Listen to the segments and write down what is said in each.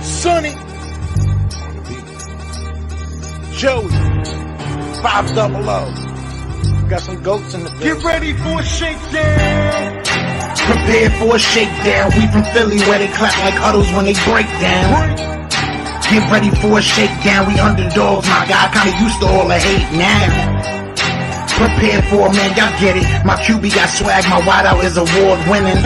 Sonny, Joey, 500. Got some goats in the building. Get ready for a shakedown. Prepare for a shakedown. We from Philly where they clap like huddles when they break down. Get ready for a shakedown. We underdogs, my guy. Kinda used to all the hate now. Prepare for it, man. Y'all get it. My QB got swag. My wideout is award winning.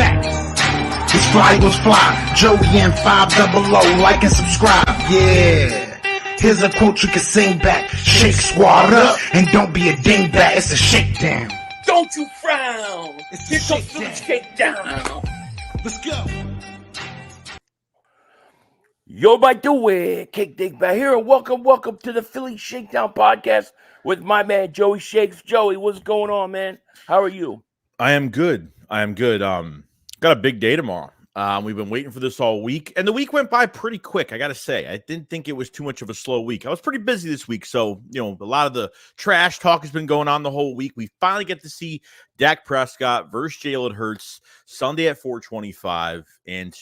His fly was fly. Joey and 500. Like and subscribe. Yeah. Here's a quote you can sing back. Shake squad up and don't be a dingbat. It's a shakedown. Don't you frown. Here comes the shakedown. Let's go. Yo, my do it, Cake Dig back here, and welcome to the Philly Shakedown podcast with my man Joey Shakes. Joey, what's going on, man? How are you? I am good. Got a big day tomorrow. We've been waiting for this all week, and the week went by pretty quick. I got to say, I didn't think it was too much of a slow week. I was pretty busy this week, so a lot of the trash talk has been going on the whole week. We finally get to see Dak Prescott versus Jalen Hurts Sunday at 4:25, and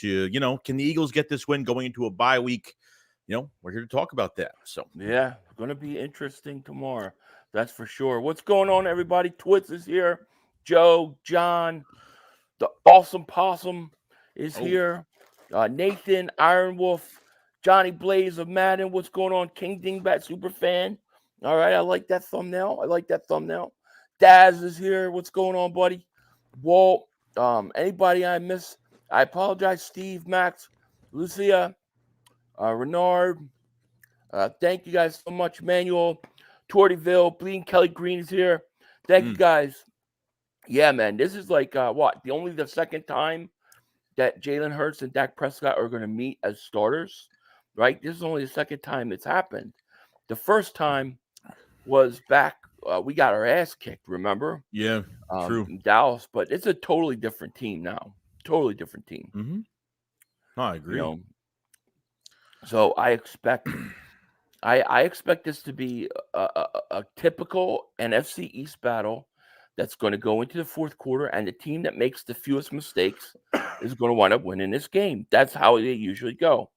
can the Eagles get this win going into a bye week? We're here to talk about that. So yeah, it's going to be interesting tomorrow. That's for sure. What's going on, everybody? Twitz is here. Joe, John, the awesome possum is here. Nathan, Iron Wolf, Johnny Blaze of Madden. What's going on? King Dingbat super fan. All right, I like that thumbnail. Daz is here. What's going on, buddy? Walt, anybody I miss, I apologize. Steve, Max, Lucia, Renard. Thank you guys so much. Manuel, Tortyville, Bleeding Kelly Green is here. Thank you guys. Yeah, man, this is like the second time that Jalen Hurts and Dak Prescott are going to meet as starters, right? This is only the second time it's happened. The first time was back, we got our ass kicked, remember? Yeah, true. In Dallas, but it's a totally different team now. Totally different team. Mm-hmm. No, I agree. So I expect this to be a typical NFC East battle that's going to go into the fourth quarter, and the team that makes the fewest mistakes is going to wind up winning this game. That's how they usually go.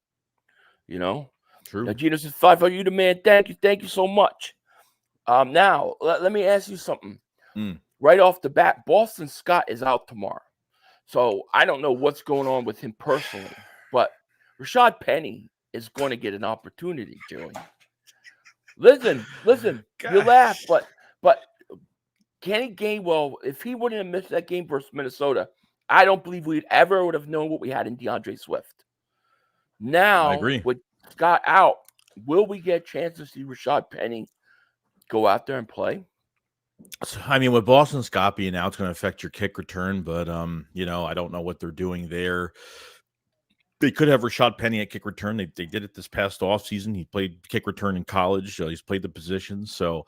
True. Now, Gino says, 5 are you the man? Thank you so much. Now, let me ask you something. Right off the bat, Boston Scott is out tomorrow. So I don't know what's going on with him personally, but Rashad Penny is going to get an opportunity, Joey. Listen, you laugh, but Kenny Gainwell, if he wouldn't have missed that game versus Minnesota, I don't believe we would have known what we had in DeAndre Swift. Now, I agree. With Scott out, will we get a chance to see Rashad Penny go out there and play? I mean, with Boston Scott being out, it's going to affect your kick return, but I don't know what they're doing there. They could have Rashad Penny at kick return. They did it this past offseason. He played kick return in college. He's played the position. So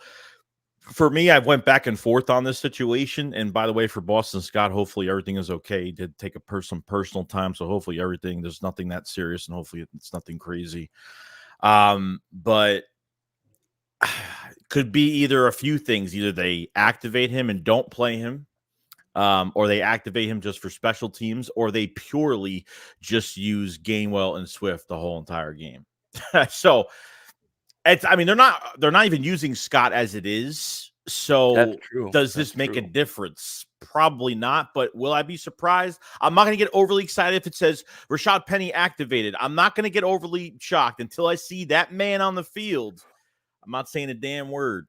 for me, I went back and forth on this situation. And by the way, for Boston Scott, hopefully everything is okay. He did take some personal time. So hopefully there's nothing that serious, and hopefully it's nothing crazy. But could be either a few things. Either they activate him and don't play him, or they activate him just for special teams, or they purely just use Gainwell and Swift the whole entire game. So they're not even using Scott as it is. So does this make a difference? Probably not, but will I be surprised? I'm not going to get overly excited if it says Rashad Penny activated. I'm not going to get overly shocked until I see that man on the field. I'm not saying a damn word.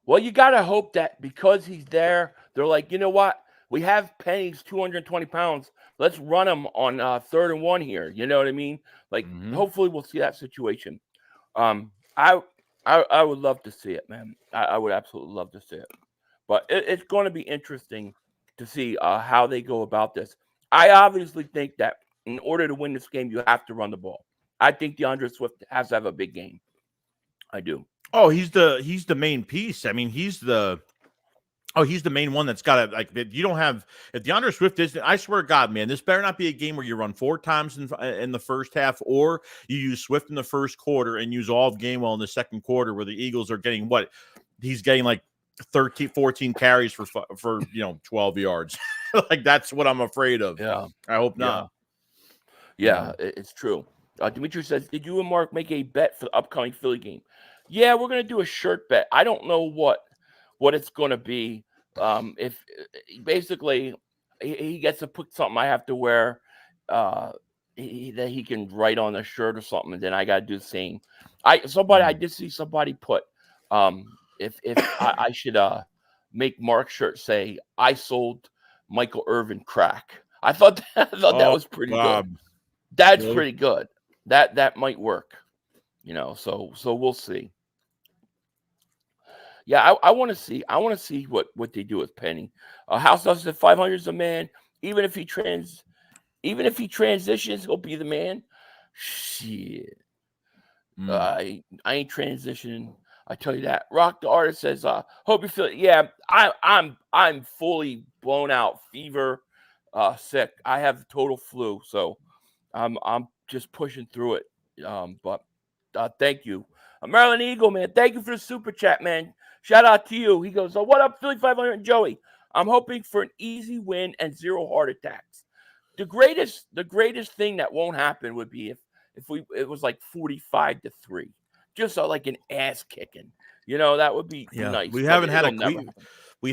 Well, you got to hope that because he's there, they're like, you know what? We have Penny's 220 pounds. Let's run him on 3rd and 1 here. You know what I mean? Like, hopefully we'll see that situation. I would love to see it, man. I would absolutely love to see it. But it's going to be interesting to see how they go about this. I obviously think that in order to win this game, you have to run the ball. I think DeAndre Swift has to have a big game. I do. Oh, he's the main piece. I mean, he's the main one that's got to, like, you don't have, if DeAndre Swift isn't, I swear to God, man, this better not be a game where you run 4 times in the first half, or you use Swift in the first quarter and use all of Gainwell in the second quarter, where the Eagles are getting he's getting like 14 carries for 12 yards. Like, that's what I'm afraid of. Yeah. I hope not. Yeah, it's true. Dimitri says, "Did you and Mark make a bet for the upcoming Philly game?" Yeah, we're gonna do a shirt bet. I don't know what it's gonna be. If basically he gets to put something I have to wear, that he can write on a shirt or something, and then I gotta do the same. I did see somebody put if I should make Mark's shirt say I sold Michael Irvin crack. I thought that was pretty good. That's Really? pretty good. That might work, So we'll see. Yeah, I want to see. I want to see what they do with Penny. House does at 500 is a man. Even if he transitions, he'll be the man. Shit, I ain't transitioning. I tell you that. Rock the artist says, "Hope you feel it." Yeah, I'm fully blown out, fever, sick. I have total flu, so I'm just pushing through it. But thank you, Maryland Eagle, man. Thank you for the super chat, man. Shout out to you. He goes, "What up, Philly 500 and Joey? I'm hoping for an easy win and 0 heart attacks. The greatest thing that won't happen would be if it was like 45-3, just like an ass kicking. That would be nice. We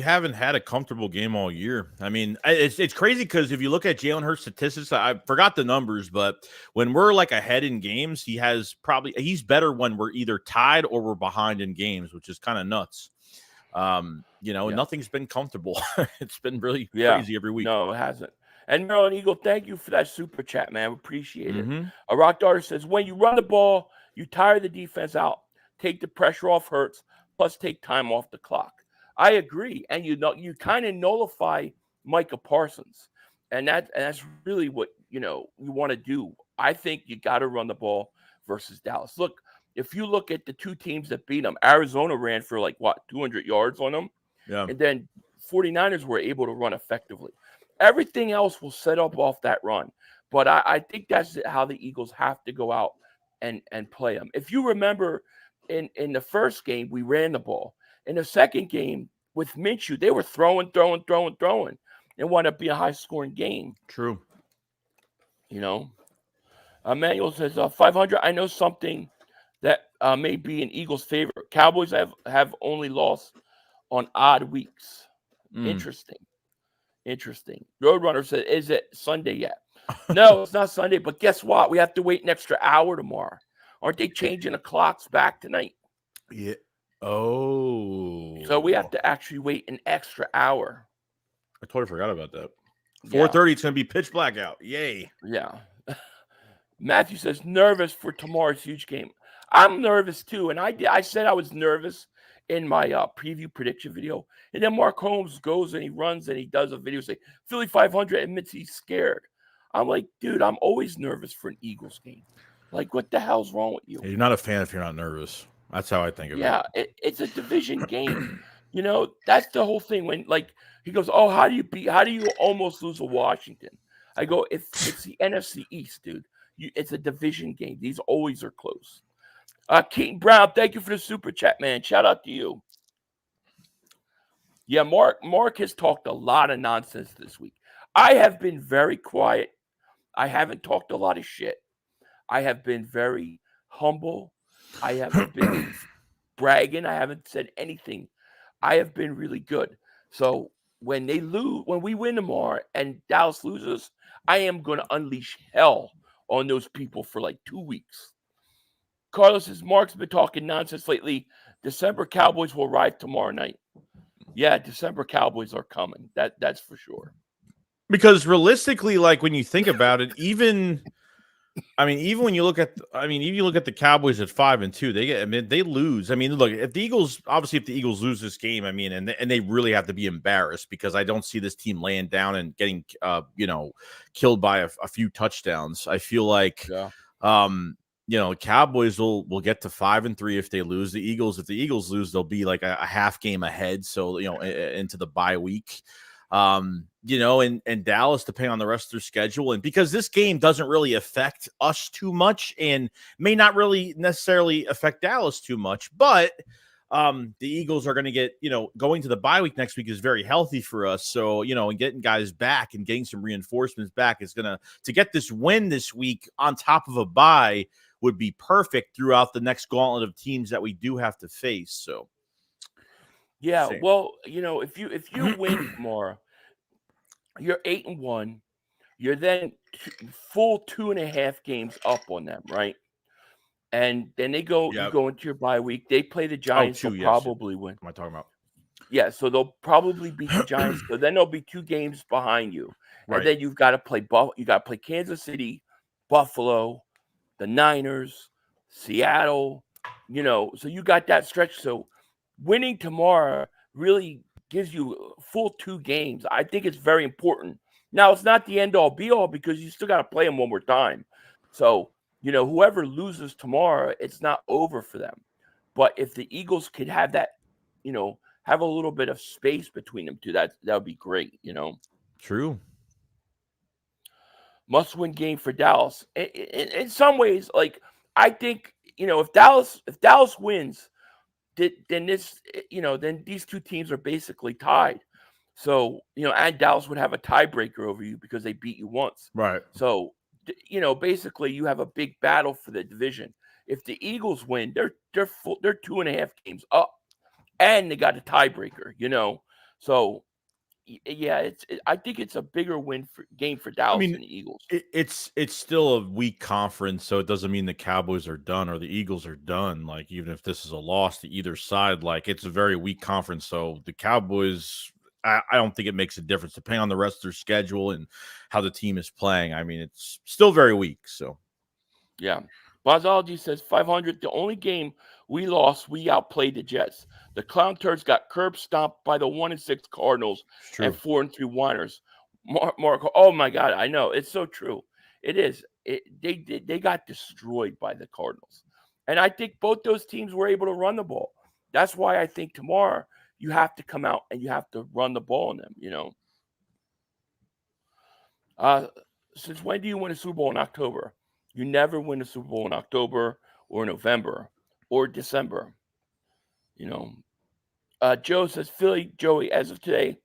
haven't had a comfortable game all year. I mean, it's crazy because if you look at Jalen Hurts statistics, I forgot the numbers, but when we're like ahead in games, he's better when we're either tied or we're behind in games, which is kind of nuts. Nothing's been comfortable. It's been really crazy every week. No, it hasn't. And Maryland Eagle, thank you for that super chat, man. We appreciate it. A Rock Daughter says, when you run the ball, you tire the defense out, take the pressure off Hurts, plus take time off the clock. I agree. And you kind of nullify Micah Parsons. And that's really what you want to do. I think you got to run the ball versus Dallas. Look, if you look at the two teams that beat them, Arizona ran for 200 yards on them. Yeah. And then 49ers were able to run effectively. Everything else will set up off that run. But I think that's how the Eagles have to go out and play them. If you remember, in the first game, we ran the ball. In the second game, with Minshew, they were throwing, and wound up being a high-scoring game. True. Emmanuel says, 500, I know something that may be an Eagles' favor. Cowboys have only lost on odd weeks. Interesting. Roadrunner said, is it Sunday yet? No, it's not Sunday, but guess what? We have to wait an extra hour tomorrow. Aren't they changing the clocks back tonight? Yeah. Oh. So we have to actually wait an extra hour. I totally forgot about that. 4:30, it's going to be pitch black out. Yay. Yeah. Matthew says, nervous for tomorrow's huge game. I'm nervous too, and I said I was nervous in my preview prediction video. And then Mark Holmes goes and he runs and he does a video say, Philly 500 admits he's scared. I'm like, dude, I'm always nervous for an Eagles game. Like, what the hell's wrong with you? You're not a fan if you're not nervous. That's how I think of it. Yeah, it's a division game. That's the whole thing. When he goes, oh, how do you almost lose to Washington? I go, it's the NFC East, dude. It's a division game. These always are close. Keaton Brown, thank you for the super chat, man. Shout out to you. Yeah, Mark has talked a lot of nonsense this week. I have been very quiet. I haven't talked a lot of shit. I have been very humble. I haven't been bragging. I haven't said anything. I have been really good. So when we win tomorrow and Dallas loses, I am going to unleash hell on those people for 2 weeks. Carlos says, Mark's been talking nonsense lately. December Cowboys will ride tomorrow night. Yeah, December Cowboys are coming. That's for sure. Because realistically, when you think about it, even when you look at the Cowboys at 5-2, they lose. Look, if the Eagles lose this game, and they really have to be embarrassed because I don't see this team laying down and getting killed by a few touchdowns. I feel like Cowboys will get to 5-3 if they lose. If the Eagles lose, they'll be like a half game ahead. So, into the bye week, and Dallas, depending on the rest of their schedule. And because this game doesn't really affect us too much and may not really necessarily affect Dallas too much, but The Eagles are going to get, going to the bye week next week is very healthy for us. So, and getting guys back and getting some reinforcements back is to get this win this week on top of a bye would be perfect throughout the next gauntlet of teams that we do have to face. So, yeah, same. well, if you win tomorrow, you're 8-1. You're then full 2.5 games up on them, right? And then you go into your bye week. They play the Giants. They'll probably win. What am I talking about? Yeah, so they'll probably beat the Giants. So then they'll be 2 games behind you. Right. And then you've got to play Kansas City, Buffalo, the Niners, Seattle, so you got that stretch. So winning tomorrow really gives you a full 2 games. I think it's very important. Now, it's not the end-all, be-all because you still got to play them one more time. So, whoever loses tomorrow, it's not over for them. But if the Eagles could have that, have a little bit of space between them two, that would be great, True. Must-win game for Dallas. In some ways, like, I think, if Dallas wins, then these 2 teams are basically tied. So, and Dallas would have a tiebreaker over you because they beat you once. Right. So, basically you have a big battle for the division. If the Eagles win, they're 2.5 games up, and they got a tiebreaker. So yeah, I think it's a bigger game for Dallas than the Eagles. It's still a weak conference, so it doesn't mean the Cowboys are done or the Eagles are done. Like, even if this is a loss to either side, like, it's a very weak conference. So the Cowboys, I don't think it makes a difference depending on the rest of their schedule and how the team is playing. I mean, it's still very weak. So, yeah. Bozology says 500. The only game we lost, we outplayed the Jets. The Clown Turds got curb stomped by the 1-6 Cardinals and 4-3 Winers. Mark, oh my God, I know, it's so true. It is. They got destroyed by the Cardinals, and I think both those teams were able to run the ball. That's why I think tomorrow you have to come out and you have to run the ball on them. Since when do you win a Super Bowl in October? You never win a Super Bowl in October or November or December. Joe says, Philly, Joey, as of today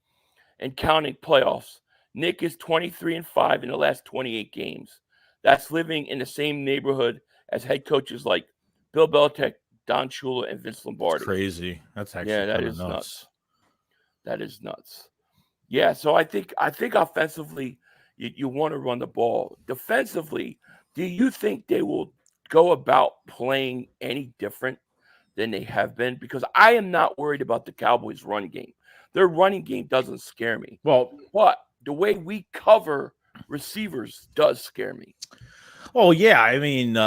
and counting playoffs, Nick is 23-5 in the last 28 games. That's living in the same neighborhood as head coaches like Bill Belichick, Don Shula, and Vince Lombardi. That's crazy. That's actually that is nuts. That is nuts. Yeah, so I think offensively, you want to run the ball. Defensively, do you think they will go about playing any different than they have been? Because I am not worried about the Cowboys' run game. Their running game doesn't scare me. Well, but the way we cover receivers does scare me. Oh, yeah. I mean,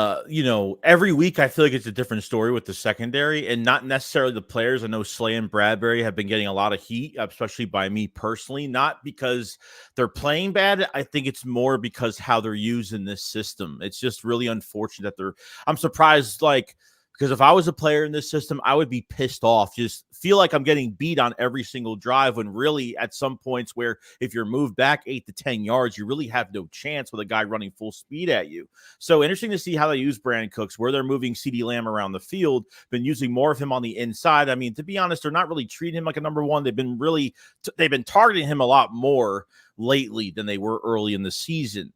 every week I feel like it's a different story with the secondary and not necessarily the players. I know Slay and Bradbury have been getting a lot of heat, especially by me personally, not because they're playing bad. I think it's more because how they're used in this system. It's just really unfortunate that I'm surprised, because if I was a player in this system, I would be pissed off. Just feel like I'm getting beat on every single drive when really at some points where if you're moved back 8 to 10 yards, you really have no chance with a guy running full speed at you. So interesting to see how they use Brandon Cooks, where they're moving CeeDee Lamb around the field, been using more of him on the inside. I mean, to be honest, they're not really treating him like a number one. They've been targeting him a lot more lately than they were early in the season.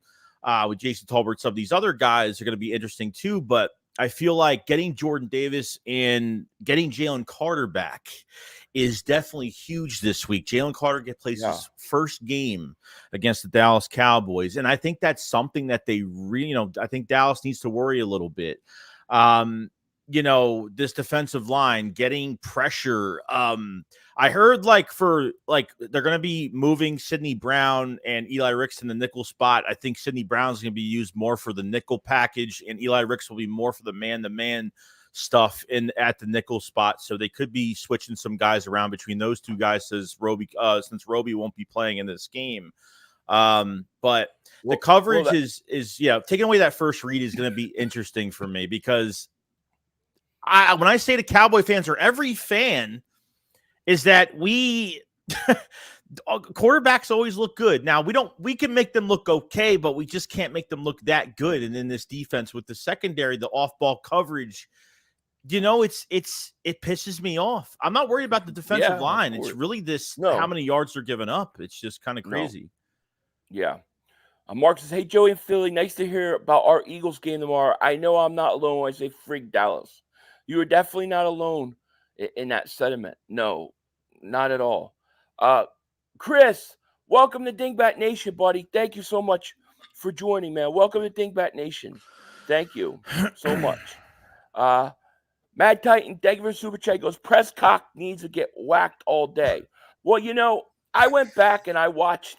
With Jason Tolbert, some of these other guys are going to be interesting too, but I feel like getting Jordan Davis and getting Jalen Carter back is definitely huge this week. Jalen Carter plays his first game against the Dallas Cowboys, and I think that's something that they really, I think Dallas needs to worry a little bit. This defensive line getting pressure. I heard they're going to be moving Sidney Brown and Eli Ricks in the nickel spot. I think Sidney Brown's going to be used more for the nickel package, and Eli Ricks will be more for the man-to-man stuff at the nickel spot. So they could be switching some guys around between those two guys since Roby won't be playing in this game. But the coverage is taking away that first read is going to be interesting for me because when I say to Cowboy fans or every fan, is that quarterbacks always look good. Now we can make them look okay, but we just can't make them look that good. And in this defense with the secondary, the off-ball coverage it pisses me off. I'm not worried about the defensive Yeah, line. of It's course. really this No. how many yards they're giving up. It's just kind of No. crazy. Yeah. Mark says, "Hey Joey and Philly, nice to hear about our Eagles game tomorrow. I know I'm not alone when I say freak Dallas. You are definitely not alone in that sentiment. No, not at all. Chris, welcome to Dingbat Nation, buddy. Thank you so much for joining, man. Welcome to Dingbat Nation. Thank you so much. Mad Titan, thank you for super chat. Goes, Prescott needs to get whacked all day. Well, I went back and I watched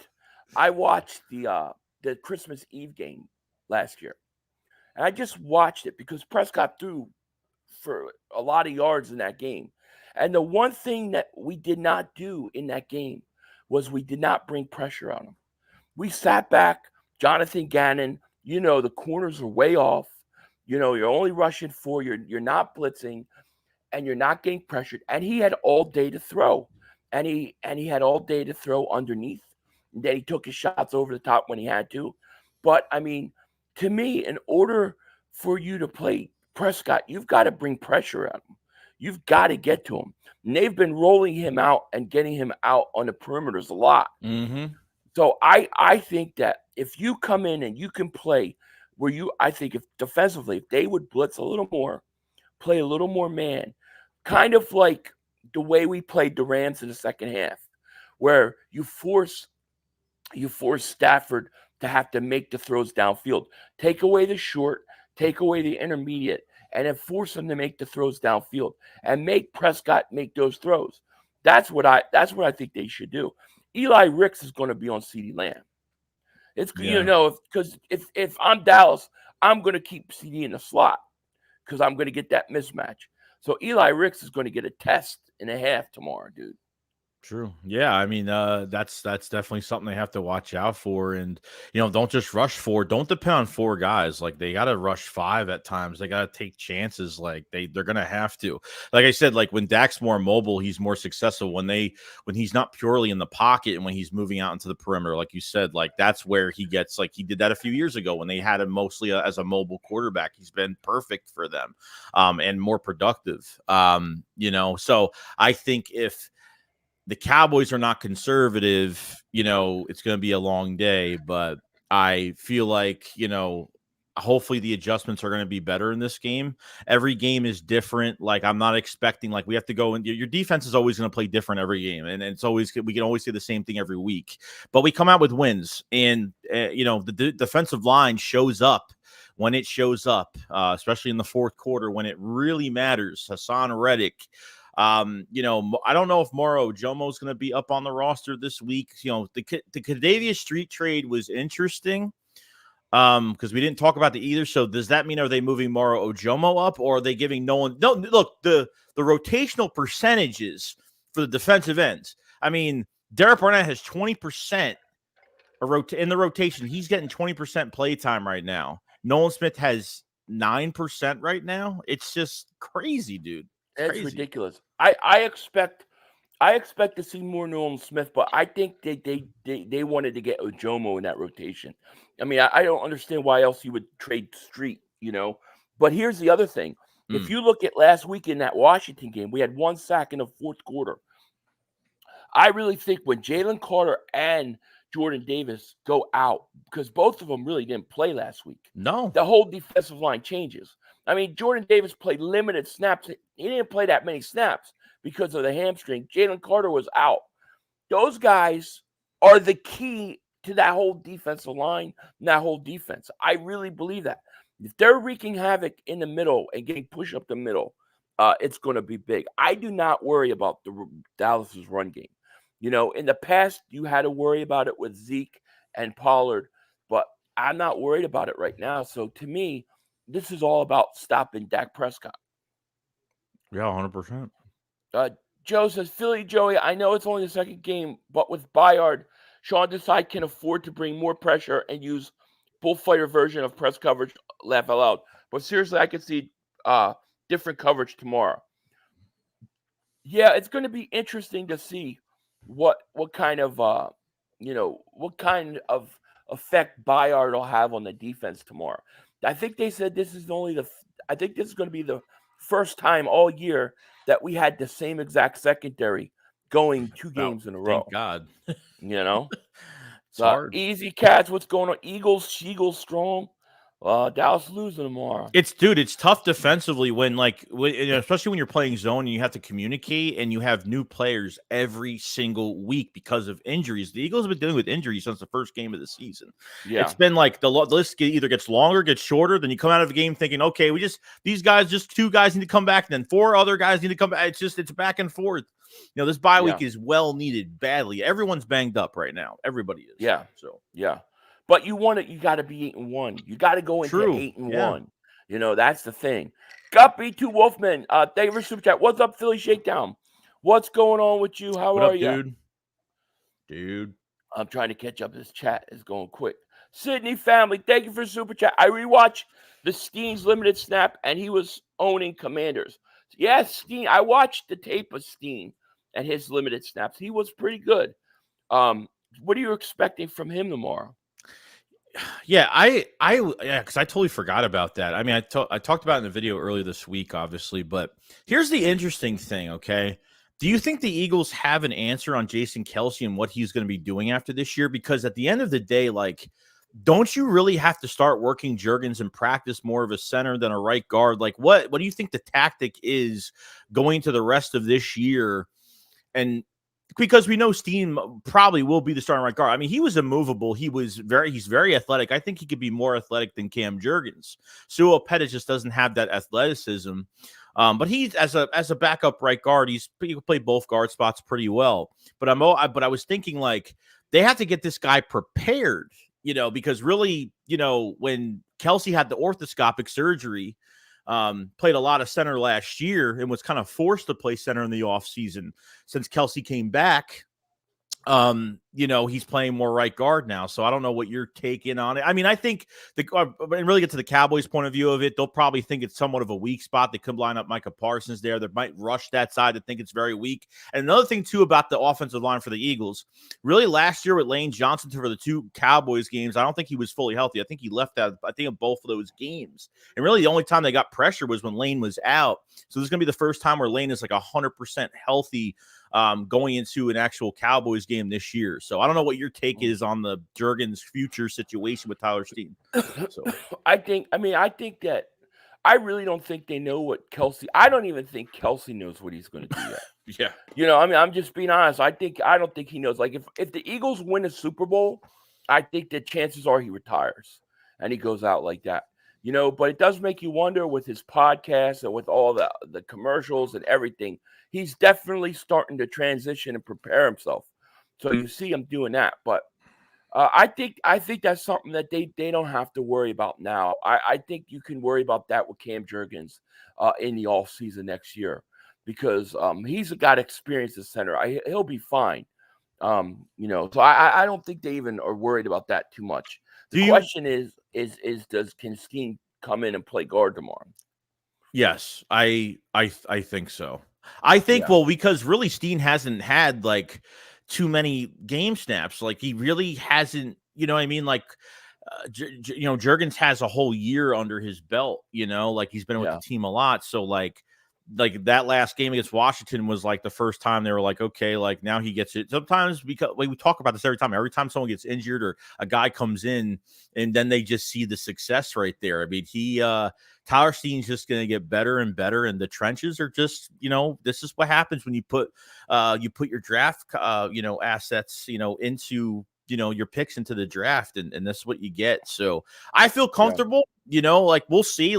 the Christmas Eve game last year. And I just watched it because Prescott threw for a lot of yards in that game. And the one thing that we did not do in that game was we did not bring pressure on him. We sat back, Jonathan Gannon, the corners are way off. You're only rushing 4, you're not blitzing, and you're not getting pressured. And he had all day to throw. And he had all day to throw underneath. And then he took his shots over the top when he had to. But I mean, to me, in order for you to play Prescott, you've got to bring pressure on him. You've got to get to him. And they've been rolling him out and getting him out on the perimeters a lot. Mm-hmm. So I think that if you come in and you can play I think if defensively, if they would blitz a little more, play a little more man, kind of like the way we played the Rams in the second half, where you force Stafford to have to make the throws downfield. Take away the short, take away the intermediate, and then force them to make the throws downfield and make Prescott make those throws. That's what I think they should do. Eli Ricks is going to be on CeeDee Lamb. It's because if I'm Dallas, I'm going to keep CeeDee in the slot because I'm going to get that mismatch. So Eli Ricks is going to get a test and a half tomorrow, dude. True. Yeah. I mean, that's definitely something they have to watch out for. And, don't just rush 4. Don't depend on 4 guys. Like, they got to rush 5 at times. They got to take chances. Like, they're going to have to. Like I said, like, when Dak's more mobile, he's more successful. When he's not purely in the pocket and when he's moving out into the perimeter, like you said, like, that's where he gets, like, he did that a few years ago when they had him mostly as a mobile quarterback. He's been perfect for them and more productive. So I think if the Cowboys are not conservative, it's going to be a long day, but I feel like, hopefully the adjustments are going to be better in this game. Every game is different. Like, I'm not expecting, like, we have to go and your defense is always going to play different every game. And it's always, we can always say the same thing every week, but we come out with wins and, the defensive line shows up when it shows up, especially in the fourth quarter, when it really matters. Hassan Reddick, I don't know if Moro Ojomo is going to be up on the roster this week. The Kadavia Street trade was interesting because we didn't talk about the either. So does that mean, are they moving Moro Ojomo up, or are they giving no one? No, look, the rotational percentages for the defensive ends. I mean, Derek Barnett has 20% in the rotation. He's getting 20% play time right now. Nolan Smith has 9% right now. It's just crazy, dude. It's ridiculous. I expect to see more Nolan Smith, but I think they wanted to get Ojomo in that rotation. I mean, I don't understand why else you would trade Street, But here's the other thing. If you look at last week in that Washington game, we had 1 sack in the fourth quarter. I really think when Jalen Carter and Jordan Davis go out, because both of them really didn't play last week. No. The whole defensive line changes. I mean, Jordan Davis played limited snaps. He didn't play that many snaps because of the hamstring. Jalen Carter was out. Those guys are the key to that whole defensive line and that whole defense. I really believe that. If they're wreaking havoc in the middle and getting pushed up the middle, it's going to be big. I do not worry about the Dallas's run game. In the past, you had to worry about it with Zeke and Pollard, but I'm not worried about it right now. So to me, this is all about stopping Dak Prescott. Yeah, 100%. Joe says, Philly Joey, I know it's only the second game, but with Bayard, Sean Desai can afford to bring more pressure and use bullfighter version of press coverage, laugh out loud. But seriously, I could see different coverage tomorrow. Yeah, it's going to be interesting to see what kind of effect Bayard will have on the defense tomorrow. I think they said this is going to be the first time all year that we had the same exact secondary going 2 games in a row. Thank God. You know? It's hard. Easy Cats, what's going on? Eagles strong. Dallas losing tomorrow. It's tough defensively when especially when you're playing zone and you have to communicate and you have new players every single week because of injuries. The Eagles have been dealing with injuries since the first game of the season. Yeah. It's been like the list either gets longer, gets shorter. Then you come out of the game thinking, okay, these guys, just 2 guys need to come back, and then 4 other guys need to come back. It's back and forth. This bye week is well needed badly. Everyone's banged up right now. Everybody is. Yeah. So yeah. But you got to be 8-1. You got to go into 8-1. That's the thing. Guppy to Wolfman. Thank you for super chat. What's up, Philly Shakedown? What's going on with you? How what are up, you? Dude. I'm trying to catch up. This chat is going quick. Sydney family, thank you for super chat. I rewatched the Steen's limited snap, and he was owning Commanders. Yes, Steen. I watched the tape of Steen and his limited snaps. He was pretty good. What are you expecting from him tomorrow? Yeah, because I totally forgot about that. I mean, I talked about it in the video earlier this week, obviously, but here's the interesting thing, okay? Do you think the Eagles have an answer on Jason Kelce and what he's going to be doing after this year? Because at the end of the day, don't you really have to start working Juergens and practice more of a center than a right guard? What do you think the tactic is going to the rest of this year? And because we know Steen probably will be the starting right guard. I mean, he was immovable. He's very athletic. I think he could be more athletic than Cam Juergens. Sua Pettis just doesn't have that athleticism. But he's as a backup right guard, he can play both guard spots pretty well. But I was thinking they have to get this guy prepared, because really, when Kelce had the orthoscopic surgery, played a lot of center last year and was kind of forced to play center in the offseason. Since Kelce came back, he's playing more right guard now. So I don't know what you're taking on it. I mean, I think and really get to the Cowboys' point of view of it, they'll probably think it's somewhat of a weak spot. They could line up Micah Parsons there. They might rush that side to think it's very weak. And another thing too about the offensive line for the Eagles, really last year with Lane Johnson for the 2 Cowboys games, I don't think he was fully healthy. I think he left out, in both of those games. And really the only time they got pressure was when Lane was out. So this is going to be the first time where Lane is 100% healthy going into an actual Cowboys game this year. So I don't know what your take is on the Juergens' future situation with Tyler Steen. So I think that I really don't think they know what Kelce. I don't even think Kelce knows what he's going to do yet. Yeah. I'm just being honest. I don't think he knows. If the Eagles win a Super Bowl, I think that chances are he retires and he goes out like that. But it does make you wonder with his podcast and with all the commercials and everything. He's definitely starting to transition and prepare himself. So you see him doing that. But I think that's something that they don't have to worry about now. I think you can worry about that with Cam Juergens in the offseason next year because he's got experience at center. He'll be fine. So I don't think they even are worried about that too much. The question is can Steen come in and play guard tomorrow? Yes, I think so. I think because really Steen hasn't had too many game snaps. He really hasn't, Juergens has a whole year under his belt, he's been with the team a lot. So that last game against Washington was the first time they were okay, now he gets it. Sometimes because we talk about this every time someone gets injured or a guy comes in and then they just see the success right there. I mean, Tyler Steen's just going to get better and better, and the trenches are just, this is what happens when you put your draft, assets, into, your picks into the draft, and this is what you get. So I feel comfortable, we'll see,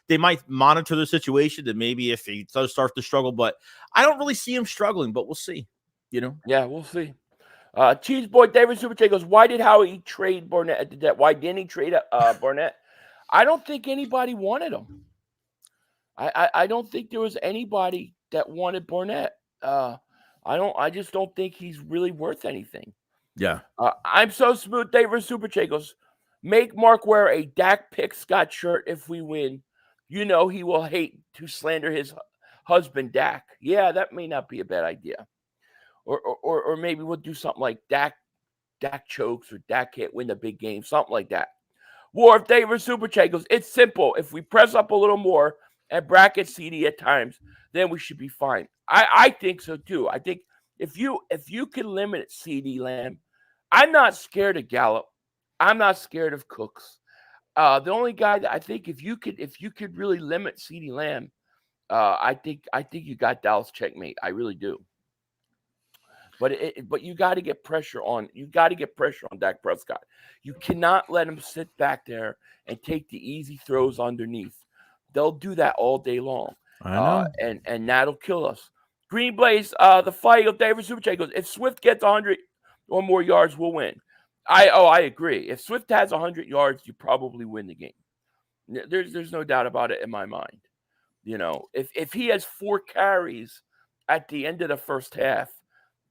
they might monitor the situation and maybe if he does start to struggle, but I don't really see him struggling, but we'll see, Yeah, we'll see. Cheese Boy David Super J goes, why did Howie trade Barnett? Why didn't he trade Barnett? I don't think anybody wanted him. I don't think there was anybody that wanted Barnett. I just don't think he's really worth anything. Yeah. I'm so smooth. David Super J goes, make Mark wear a Dak Prescott shirt if we win. He will hate to slander his husband Dak. Yeah, that may not be a bad idea. Or maybe we'll do something like Dak chokes or Dak can't win the big game, something like that. War of David Super Chat goes, it's simple. If we press up a little more, and bracket CD at times, then we should be fine. I think so too. I think if you can limit CD Lamb, I'm not scared of Gallup. I'm not scared of Cooks. The only guy that I think if you could really limit CD Lamb, I think you got Dallas checkmate. I really do. But you got to get pressure on Dak Prescott. You cannot let him sit back there and take the easy throws underneath. They'll do that all day long. I know. And that'll kill us. Green Blaze, the fight of David Superchat goes, if Swift gets 100 or more yards, we'll win. I agree. If Swift has 100 yards, you probably win the game. There's no doubt about it in my mind. You know, if he has 4 carries at the end of the first half,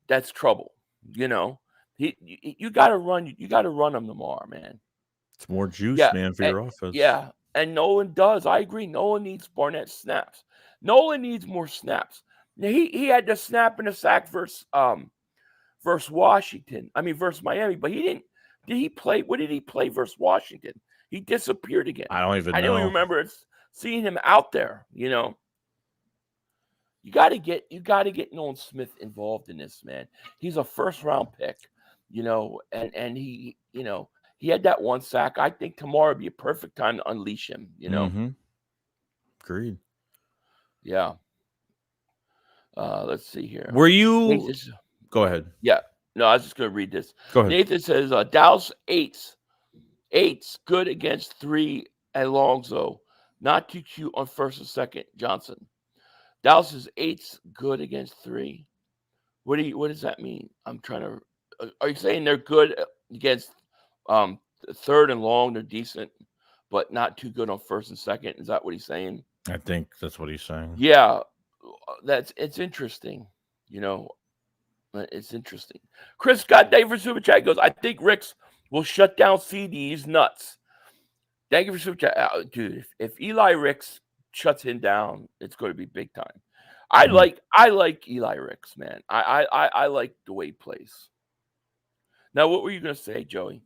that's trouble. You know, you got to run him tomorrow, man. It's more juice, man, for your offense. Yeah, and Nolan does. I agree. Nolan needs Barnett snaps. Nolan needs more snaps. Now, he had the snap and a sack versus Washington. I mean versus Miami, but he didn't. Did he play? What did he play versus Washington? He disappeared again. I don't even know. I don't even remember seeing him out there. You know. You got to get Nolan Smith involved in this, man. He's a first-round pick, you know, and he, you know, he had that 1 sack. I think tomorrow would be a perfect time to unleash him, you know. Mm-hmm. Agreed. Yeah. Let's see here. Were you? Go ahead. Yeah. No, I was just going to read this. Go ahead. Nathan says, Dallas 8's good against 3 and longs, though. Not too cute on first and second, Johnson. Dallas's 8's good against 3. What does that mean? I'm trying to. Are you saying they're good against third and long? They're decent, but not too good on first and second. Is that what he's saying? I think that's what he's saying. Yeah, it's interesting. You know, it's interesting. Chris Scott Dave for Super Chat goes, I think Ricks will shut down CD. He's nuts. Thank you for Super Chat, dude. If Eli Ricks shuts him down, it's going to be big time. I like Eli Ricks, man. I like the way he plays. Now, what were you going to say, Joey?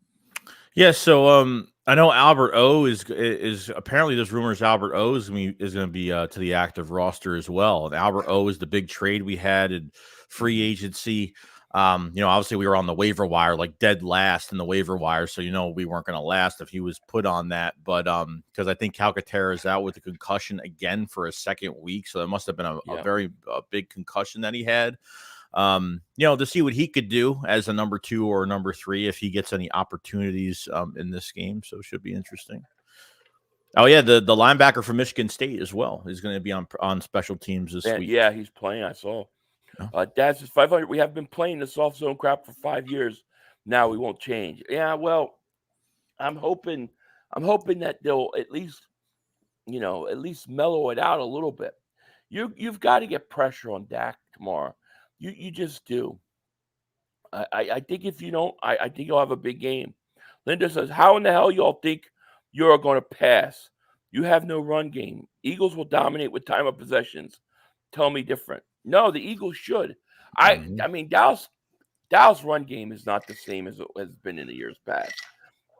Yeah, so I know Albert O is apparently there's rumors Albert O is going to be to the active roster as well. And Albert O is the big trade we had in free agency. You know, obviously we were on the waiver wire, like dead last in the waiver wire. So, you know, we weren't going to last if he was put on that. But because I think Calcaterra is out with a concussion again for a second week. So it must have been a very big concussion that he had. You know, to see what he could do as a number 2 or number 3, if he gets any opportunities in this game. So it should be interesting. Oh, yeah. The linebacker from Michigan State as well is going to be on special teams this week. Yeah, he's playing. I saw. That's 500. We have been playing the soft zone crap for 5 years. Now we won't change. Yeah, well, I'm hoping that they'll at least mellow it out a little bit. You've got to get pressure on Dak tomorrow. You just do. I think if you don't, I think you'll have a big game. Linda says, how in the hell y'all think you're going to pass? You have no run game. Eagles will dominate with time of possessions. Tell me different. No, the Eagles should. I mean, Dallas run game is not the same as it has been in the years past.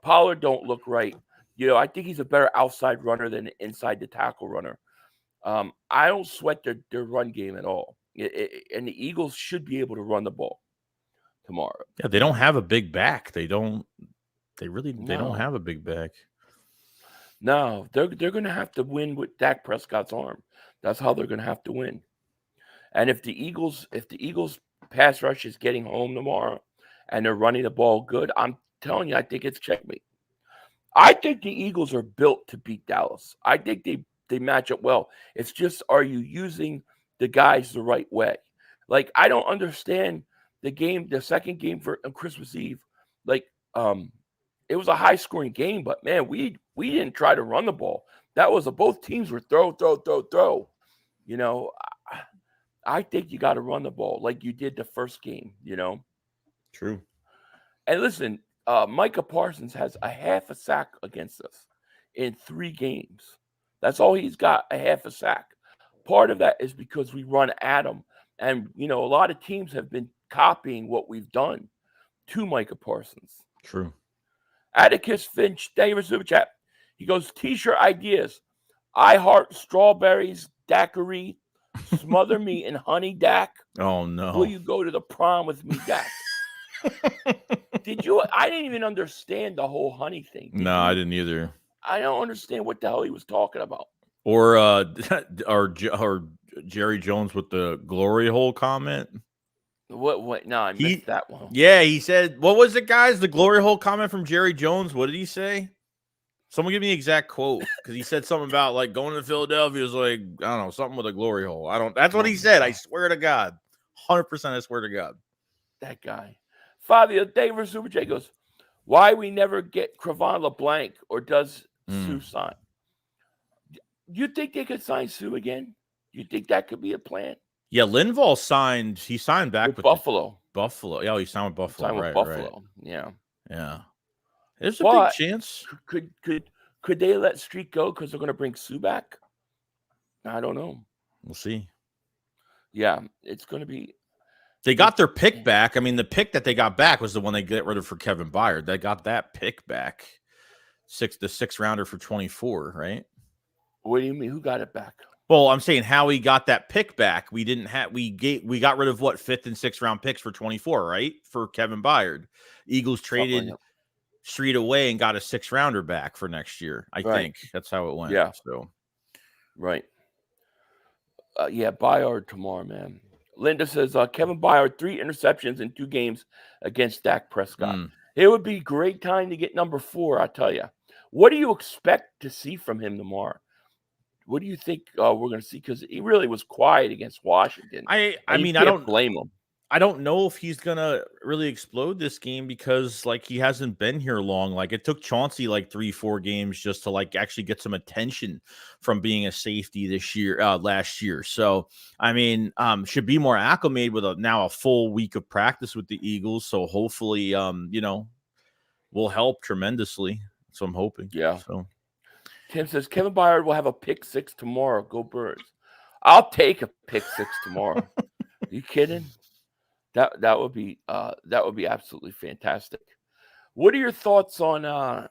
Pollard don't look right. You know, I think he's a better outside runner than an inside the tackle runner. I don't sweat their run game at all. And the Eagles should be able to run the ball tomorrow. Yeah, they don't have a big back. They don't have a big back. No, they're going to have to win with Dak Prescott's arm. That's how they're going to have to win. And if the Eagles pass rush is getting home tomorrow and they're running the ball good, I'm telling you, I think it's checkmate. I think the Eagles are built to beat Dallas. I think they match up well. It's just, are you using the guys the right way? Like, I don't understand the second game for Christmas Eve. Like, it was a high scoring game, but man, we didn't try to run the ball. That was both teams were throw. You know, I think you got to run the ball like you did the first game, you know? True. And listen, Micah Parsons has a half a sack against us in 3 games. That's all he's got, a half a sack. Part of that is because we run at him. And, you know, a lot of teams have been copying what we've done to Micah Parsons. True. Atticus Finch, thank you for Super Chat. He goes, T-shirt ideas. I heart strawberries, daiquiri, smother me in honey, Dak. Oh Will no. you go to the prom with me, Dak? Did you? I didn't even understand the whole honey thing. Did No, you? I didn't either. I don't understand what the hell he was talking about. Or or Jerry Jones with the glory hole comment. What? No, I missed that one. Yeah, he said, what was it, guys? The glory hole comment from Jerry Jones. What did he say? Someone give me the exact quote, because he said something about like going to Philadelphia is like, I don't know, something with a glory hole. That's what he said. I swear to God. 100% I swear to God. That guy. Father David Super J goes, why we never get Cravon LeBlanc, or does Sue sign? You think they could sign Sue again? You think that could be a plan? Yeah, Linval signed. He signed back with Buffalo. Buffalo. Yeah, he signed with Buffalo. Signed with Buffalo. Right. Yeah. Yeah. There's a big chance. Could they let Street go because they're going to bring Sue back? I don't know. We'll see. Yeah, it's going to be. They got their pick back. I mean, the pick that they got back was the one they get rid of for Kevin Byard. They got that pick back. The sixth rounder for 24, right? What do you mean? Who got it back? Well, I'm saying how we got that pick back. We got rid of what, 5th and 6th round picks for 24, right? For Kevin Byard. Eagles traded Street away and got a 6th rounder back for next year. I think that's how it went. Yeah. So, right. Yeah, Byard tomorrow, man. Linda says Kevin Byard 3 interceptions in 2 games against Dak Prescott. It would be a great time to get number 4, I tell you. What do you expect to see from him tomorrow? What do you think we're going to see? Because he really was quiet against Washington. I mean, I don't blame him. I don't know if he's going to really explode this game because, like, he hasn't been here long. Like, it took Chauncey, like, 3-4 games just to, like, actually get some attention from being a safety last year. So, I mean, should be more acclimated with now a full week of practice with the Eagles. So, hopefully, will help tremendously. So, I'm hoping. Yeah. So, Tim says Kevin Byard will have a pick 6 tomorrow. Go Birds! I'll take a pick 6 tomorrow. Are you kidding? That would be absolutely fantastic. What are your thoughts on the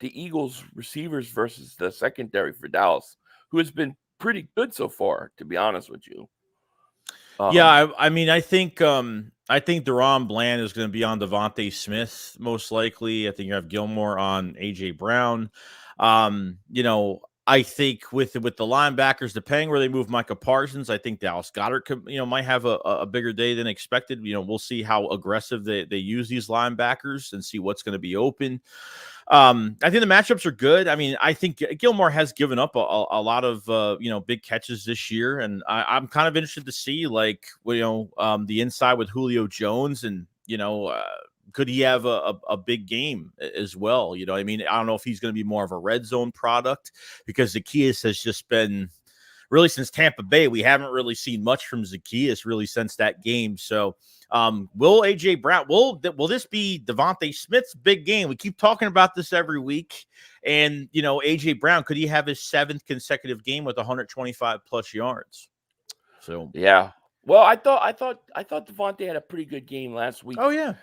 Eagles receivers versus the secondary for Dallas, who has been pretty good so far, to be honest with you? I mean, I think Deron Bland is going to be on Devontae Smith most likely. I think you have Gilmore on AJ Brown. I think with the linebackers, depending where they move Micah Parsons, I think Dallas Goedert could, might have a bigger day than expected. We'll see how aggressive they use these linebackers and see what's going to be open. I think the matchups are good. I mean, I think Gilmore has given up a lot of, big catches this year. And I'm kind of interested to see, like, the inside with Julio Jones and, could he have a big game as well? I mean, I don't know if he's going to be more of a red zone product because Zacchaeus has just been really since Tampa Bay. We haven't really seen much from Zacchaeus really since that game. So will AJ Brown, will this be Devontae Smith's big game? We keep talking about this every week. And, AJ Brown, could he have his 7th consecutive game with 125 plus yards? So, yeah. Well, I thought Devontae had a pretty good game last week. Oh, yeah.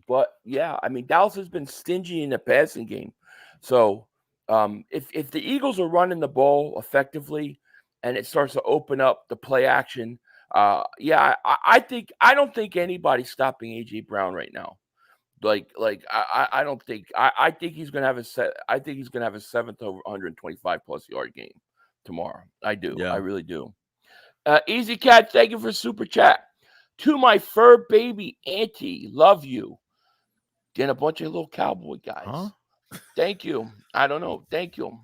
But yeah, I mean, Dallas has been stingy in the passing game. So if the Eagles are running the ball effectively and it starts to open up the play action, I don't think anybody's stopping AJ Brown right now. I don't think I think he's gonna have a 7th over 125 plus yard game tomorrow. I do. Yeah. I really do. Easy Cat, thank you for super chat. To my fur baby auntie, love you. Then a bunch of little cowboy guys. Huh? Thank you. I don't know. Thank you.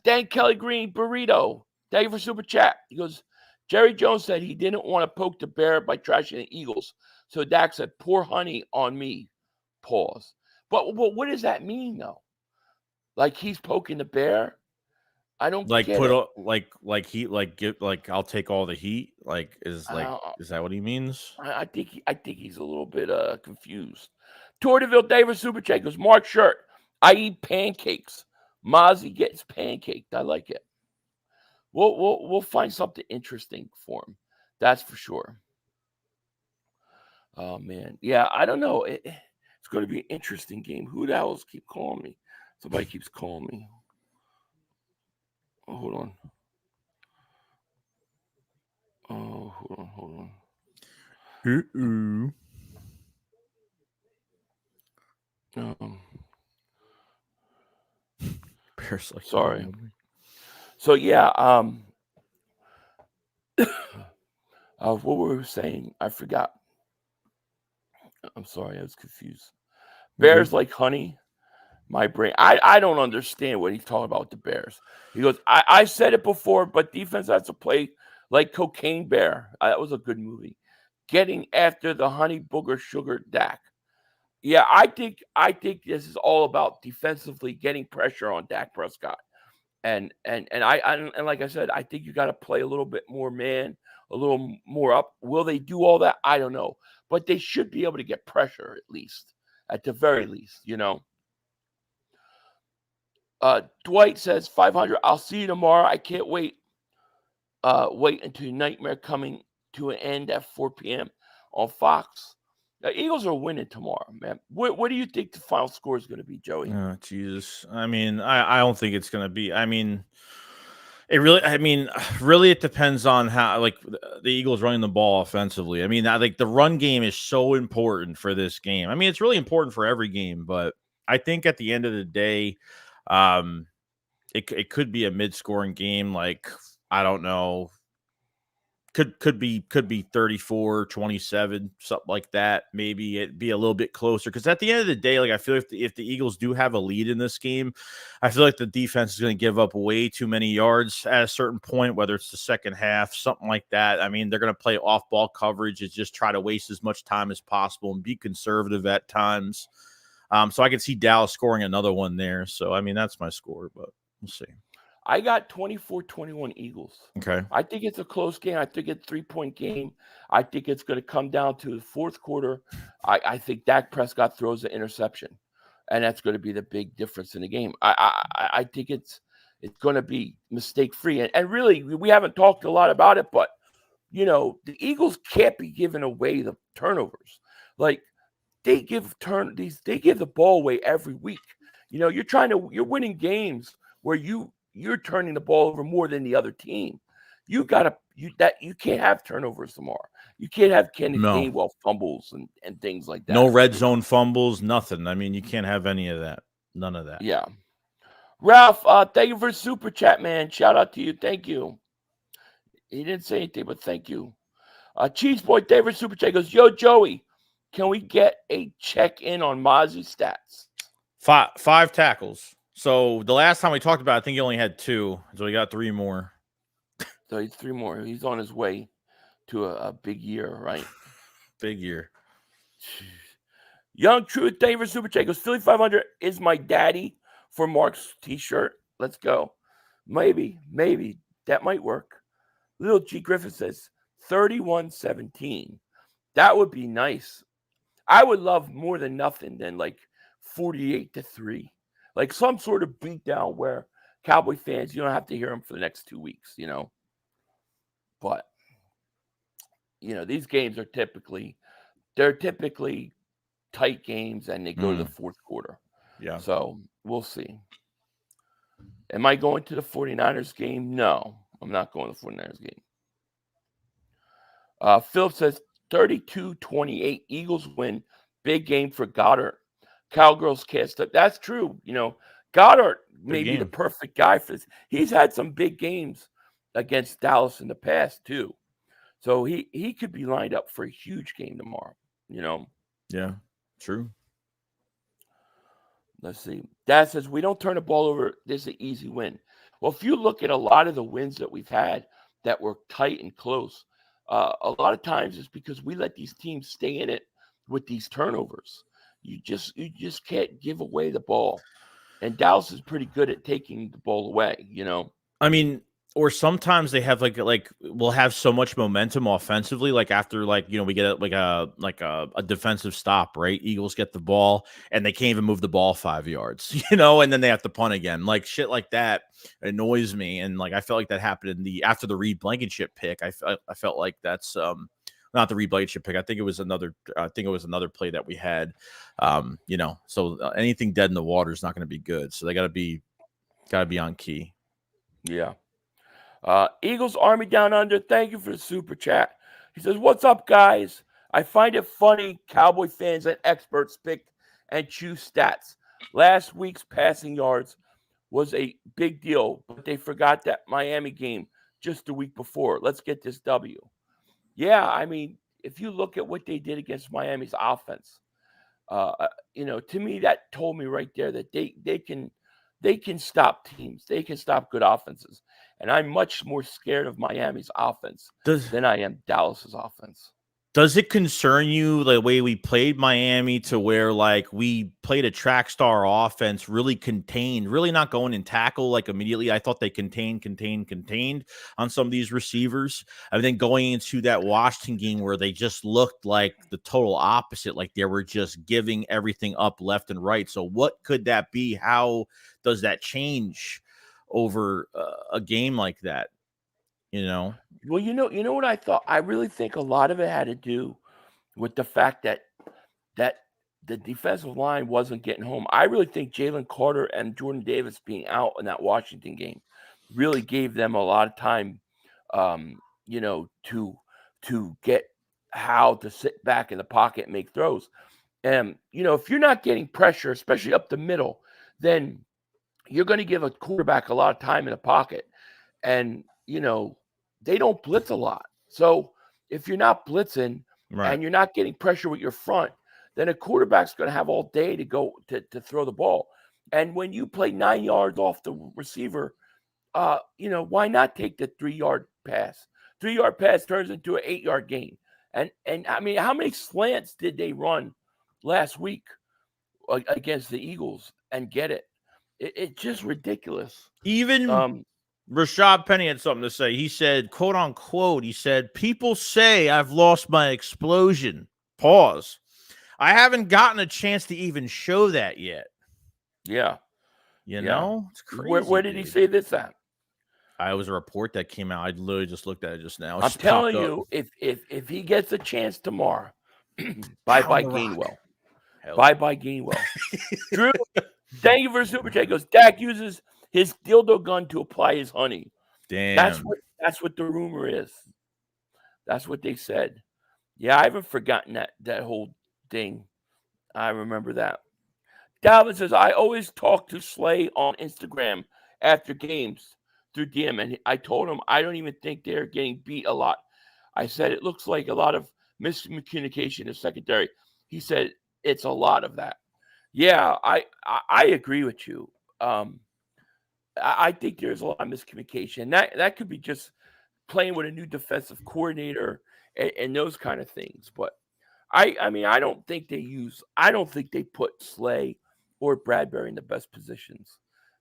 Dan Kelly Green Burrito. Thank you for super chat. He goes, Jerry Jones said he didn't want to poke the bear by trashing the Eagles. So Dak said, pour honey on me. Pause. But what does that mean though? Like he's poking the bear? I don't like get put it. like heat, like get like I'll take all the heat. Like is that what he means? I think he's a little bit confused. Torteville Davis Super Chat goes, Mark Shirt. I eat pancakes. Mozzie gets pancaked. I like it. We'll find something interesting for him. That's for sure. Oh man, yeah. I don't know. It's going to be an interesting game. Who the hell keep calling me? Somebody keeps calling me. Hold on. Oh, hold on. Bears like Sorry. So yeah, what were we saying? I forgot. I'm sorry, I was confused. Bears like honey. My brain. I don't understand what he's talking about with the Bears. He goes, I said it before, but defense has to play like Cocaine Bear. That was a good movie. Getting after the honey booger sugar Dak. Yeah, I think this is all about defensively getting pressure on Dak Prescott. And like I said, I think you got to play a little bit more man, a little more up. Will they do all that? I don't know, but they should be able to get pressure at the very least. Dwight says 500. I'll see you tomorrow. I can't wait. Wait until Nightmare coming to an end at 4 p.m. on Fox. The Eagles are winning tomorrow, man. What do you think the final score is going to be, Joey? Oh, Jesus. I mean, I don't think it's going to be. I mean, really, it depends on how, like, the Eagles running the ball offensively. I mean, I think the run game is so important for this game. I mean, it's really important for every game, but I think at the end of the day, it could be a mid-scoring game. Like, I don't know. Could be 34-27, something like that. Maybe it'd be a little bit closer, because at the end of the day, like, I feel if the Eagles do have a lead in this game, I feel like the defense is going to give up way too many yards at a certain point, whether it's the second half, something like that. I mean, they're going to play off-ball coverage and just try to waste as much time as possible and be conservative at times. So I can see Dallas scoring another one there. So, I mean, that's my score, but we'll see. I got 24-21 Eagles. Okay. I think it's a close game. I think it's a 3-point game. I think it's going to come down to the fourth quarter. I think Dak Prescott throws an interception, and that's going to be the big difference in the game. I think it's going to be mistake-free. And really, we haven't talked a lot about it, but, the Eagles can't be giving away the turnovers. Like, they give the ball away every week. You're winning games where you're turning the ball over more than the other team. You can't have turnovers tomorrow. You can't have Kenneth Gainwell fumbles and things like that. No red zone fumbles, nothing. I mean, you can't have any of that. None of that. Yeah. Ralph, thank you for super chat, man. Shout out to you. Thank you. He didn't say anything, but thank you. Cheese Boy David super chat goes, yo, Joey, can we get a check-in on Mozzie stats? 5 tackles. So the last time we talked about it, I think he only had 2. So he got 3 more. So he's 3 more. He's on his way to a big year, right? Big year. Young Truth, thank you for super chat. Goes, Philly 500 is my daddy for Mark's t-shirt. Let's go. Maybe. That might work. Little G Griffin says 31-17. That would be nice. I would love more than nothing than like 48-3. Like some sort of beatdown where Cowboy fans, you don't have to hear them for the next 2 weeks, But, these games are typically tight games, and they go to the fourth quarter. Yeah. So we'll see. Am I going to the 49ers game? No, I'm not going to the 49ers game. Philip says 32-28. Eagles win. Big game for Goddard. Cowgirls cast up. That's true. Goddard may be the perfect guy for this. He's had some big games against Dallas in the past too. So he could be lined up for a huge game tomorrow, Yeah, true. Let's see. Dad says, we don't turn the ball over. This is an easy win. Well, if you look at a lot of the wins that we've had that were tight and close, a lot of times it's because we let these teams stay in it with these turnovers. You just can't give away the ball. And Dallas is pretty good at taking the ball away, I mean, or sometimes they have like we'll have so much momentum offensively, like after we get a defensive stop, right? Eagles get the ball and they can't even move the ball 5 yards, and then they have to punt again. Like shit like that annoys me. And like I felt like that happened after the Reed Blankenship pick. I felt like that's not the Reed Blankenship pick. I think it was another play that we had. So anything dead in the water is not going to be good. So they got to be on key. Yeah. Eagles Army Down Under, thank you for the super chat. He says, "What's up, guys? I find it funny Cowboy fans and experts pick and choose stats. Last week's passing yards was a big deal, but they forgot that Miami game just the week before. Let's get this W." Yeah, I mean, if you look at what they did against Miami's offense, to me that told me right there that they can stop teams. They can stop good offenses. And I'm much more scared of Miami's offense than I am Dallas's offense. Does it concern you the way we played Miami to where like we played a track star offense, really contained, really not going and tackle like immediately? I thought they contained on some of these receivers. And then going into that Washington game where they just looked like the total opposite, like they were just giving everything up left and right. So what could that be? How does that change over a game like that? Well, you know what I thought? I really think a lot of it had to do with the fact that the defensive line wasn't getting home. I really think Jalen Carter and Jordan Davis being out in that Washington game really gave them a lot of time, to get how to sit back in the pocket and make throws. And if you're not getting pressure, especially up the middle, then you're going to give a quarterback a lot of time in the pocket. And they don't blitz a lot. So if you're not blitzing and you're not getting pressure with your front, then a quarterback's going to have all day to go to throw the ball. And when you play 9 yards off the receiver, why not take the 3-yard pass? 3-yard pass turns into an 8-yard gain. And I mean, how many slants did they run last week against the Eagles and get it? It's just ridiculous. Even Rashad Penny had something to say. He said, quote unquote, he said, "People say I've lost my explosion." Pause. I haven't gotten a chance to even show that yet. Yeah. It's crazy. Where did he say this at? I was a report that came out. I literally just looked at it just now. I'm telling you, if he gets a chance tomorrow, bye-bye Gainwell. Bye-bye Gainwell. Drew, thank you for the super chat. He goes, Dak uses his dildo gun to apply his honey. Damn. That's what the rumor is. That's what they said. Yeah, I haven't forgotten that whole thing. I remember that. Dalvin says, "I always talk to Slay on Instagram after games through DM, and I told him I don't even think they're getting beat a lot. I said it looks like a lot of miscommunication is secondary. He said it's a lot of that. Yeah, I agree with you. I think there's a lot of miscommunication. That could be just playing with a new defensive coordinator and those kind of things. But I mean, I don't think they put Slay or Bradbury in the best positions.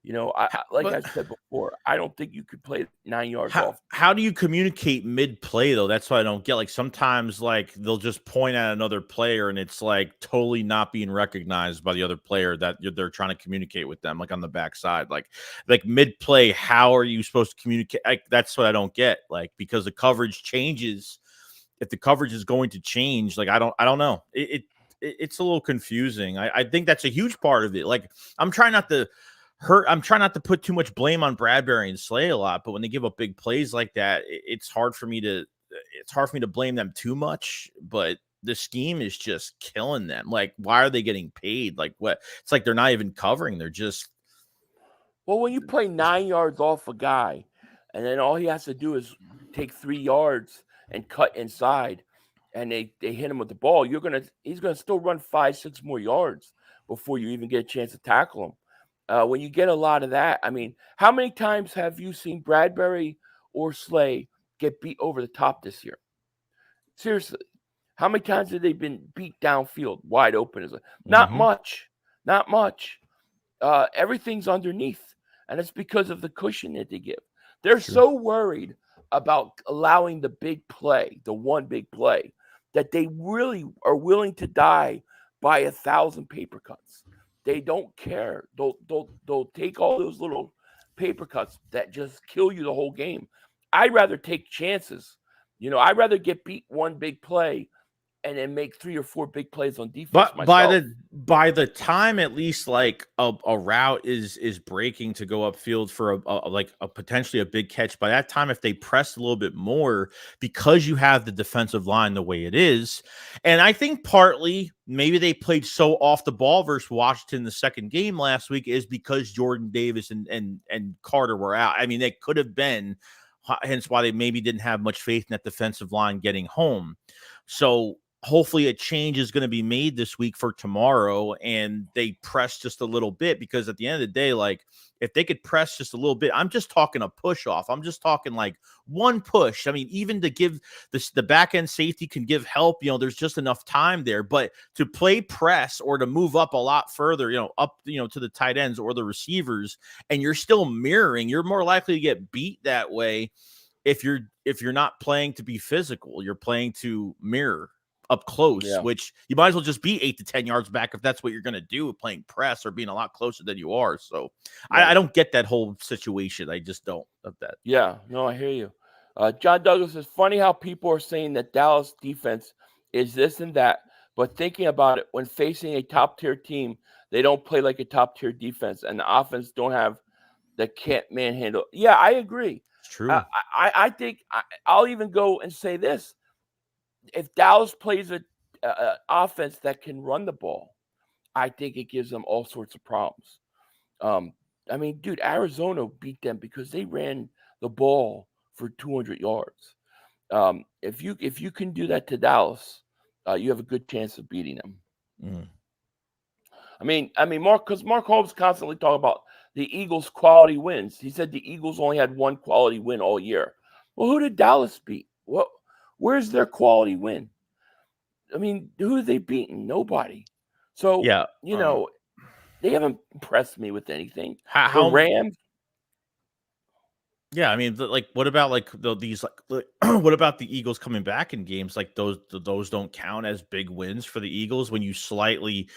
I said before, I don't think you could play 9 yards off. How do you communicate mid-play, though? That's what I don't get. Like, sometimes, like, they'll just point at another player, and it's, like, totally not being recognized by the other player that they're trying to communicate with them, like, on the backside. Like mid-play, how are you supposed to communicate? That's what I don't get. Like, because the coverage changes. If the coverage is going to change, like, I don't know. It's a little confusing. I think that's a huge part of it. Like, I'm trying not to put too much blame on Bradbury and Slay a lot, but when they give up big plays like that, it's hard for me to blame them too much. But the scheme is just killing them. Like, why are they getting paid? Like, what? It's like they're not even covering. They're just. Well, when you play 9 yards off a guy, and then all he has to do is take 3 yards and cut inside, and they hit him with the ball, he's gonna still run 5-6 more yards before you even get a chance to tackle him. When you get a lot of that, I mean, how many times have you seen Bradbury or Slay get beat over the top this year? Seriously, how many times have they been beat downfield, wide open? Not much. Everything's underneath, and it's because of the cushion that they give. They're so worried about allowing the big play, the one big play, that they really are willing to die by 1,000 paper cuts. They don't care. They'll take all those little paper cuts that just kill you the whole game. I'd rather take chances. I'd rather get beat one big play and then make 3 or 4 big plays on defense. But myself. by the time at least like a route is breaking to go upfield for a potentially a big catch, by that time, if they press a little bit more, because you have the defensive line the way it is, and I think partly maybe they played so off the ball versus Washington the second game last week is because Jordan Davis and Carter were out. I mean, they could have been, hence why they maybe didn't have much faith in that defensive line getting home. So hopefully a change is going to be made this week for tomorrow, and they press just a little bit, because at the end of the day, like if they could press just a little bit, I'm just talking a push off. I'm just talking like one push. I mean, even to give this, the back end safety can give help, there's just enough time there, but to play press or to move up a lot further, up, to the tight ends or the receivers, and you're still mirroring, you're more likely to get beat that way. If you're not playing to be physical, you're playing to mirror up close, which you might as well just be 8 to 10 yards back if that's what you're going to do, playing press or being a lot closer than you are. So I don't get that whole situation. I just don't of that. Yeah, no, I hear you. John Douglas is funny how people are saying that Dallas defense is this and that, but thinking about it, when facing a top tier team, they don't play like a top tier defense, and the offense can't manhandle. Yeah, I agree. It's true. I think I'll even go and say this. If Dallas plays an offense that can run the ball, I think it gives them all sorts of problems. I mean, dude, Arizona beat them because they ran the ball for 200 yards. If you can do that to Dallas, you have a good chance of beating them. Mm. I mean, Mark Holmes constantly talking about the Eagles' quality wins. He said the Eagles only had one quality win all year. Well, who did Dallas beat? Where's their quality win? I mean, who have they beaten? Nobody. So, they haven't impressed me with anything. The Rams? Yeah, I mean, what about what about the Eagles coming back in games like those? Those don't count as big wins for the Eagles when you slightly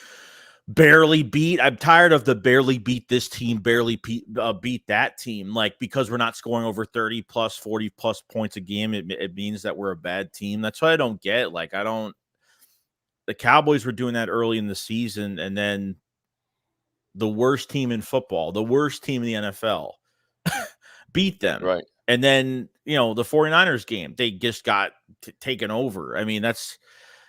barely beat. I'm tired of the barely beat this team, barely beat that team. Like, because we're not scoring over 30 plus, 40 plus points a game, it means that we're a bad team. That's what I don't get. Like, the Cowboys were doing that early in the season, and then the worst team in football, the worst team in the NFL beat them. Right. And then, the 49ers game, they just got taken over. I mean, that's,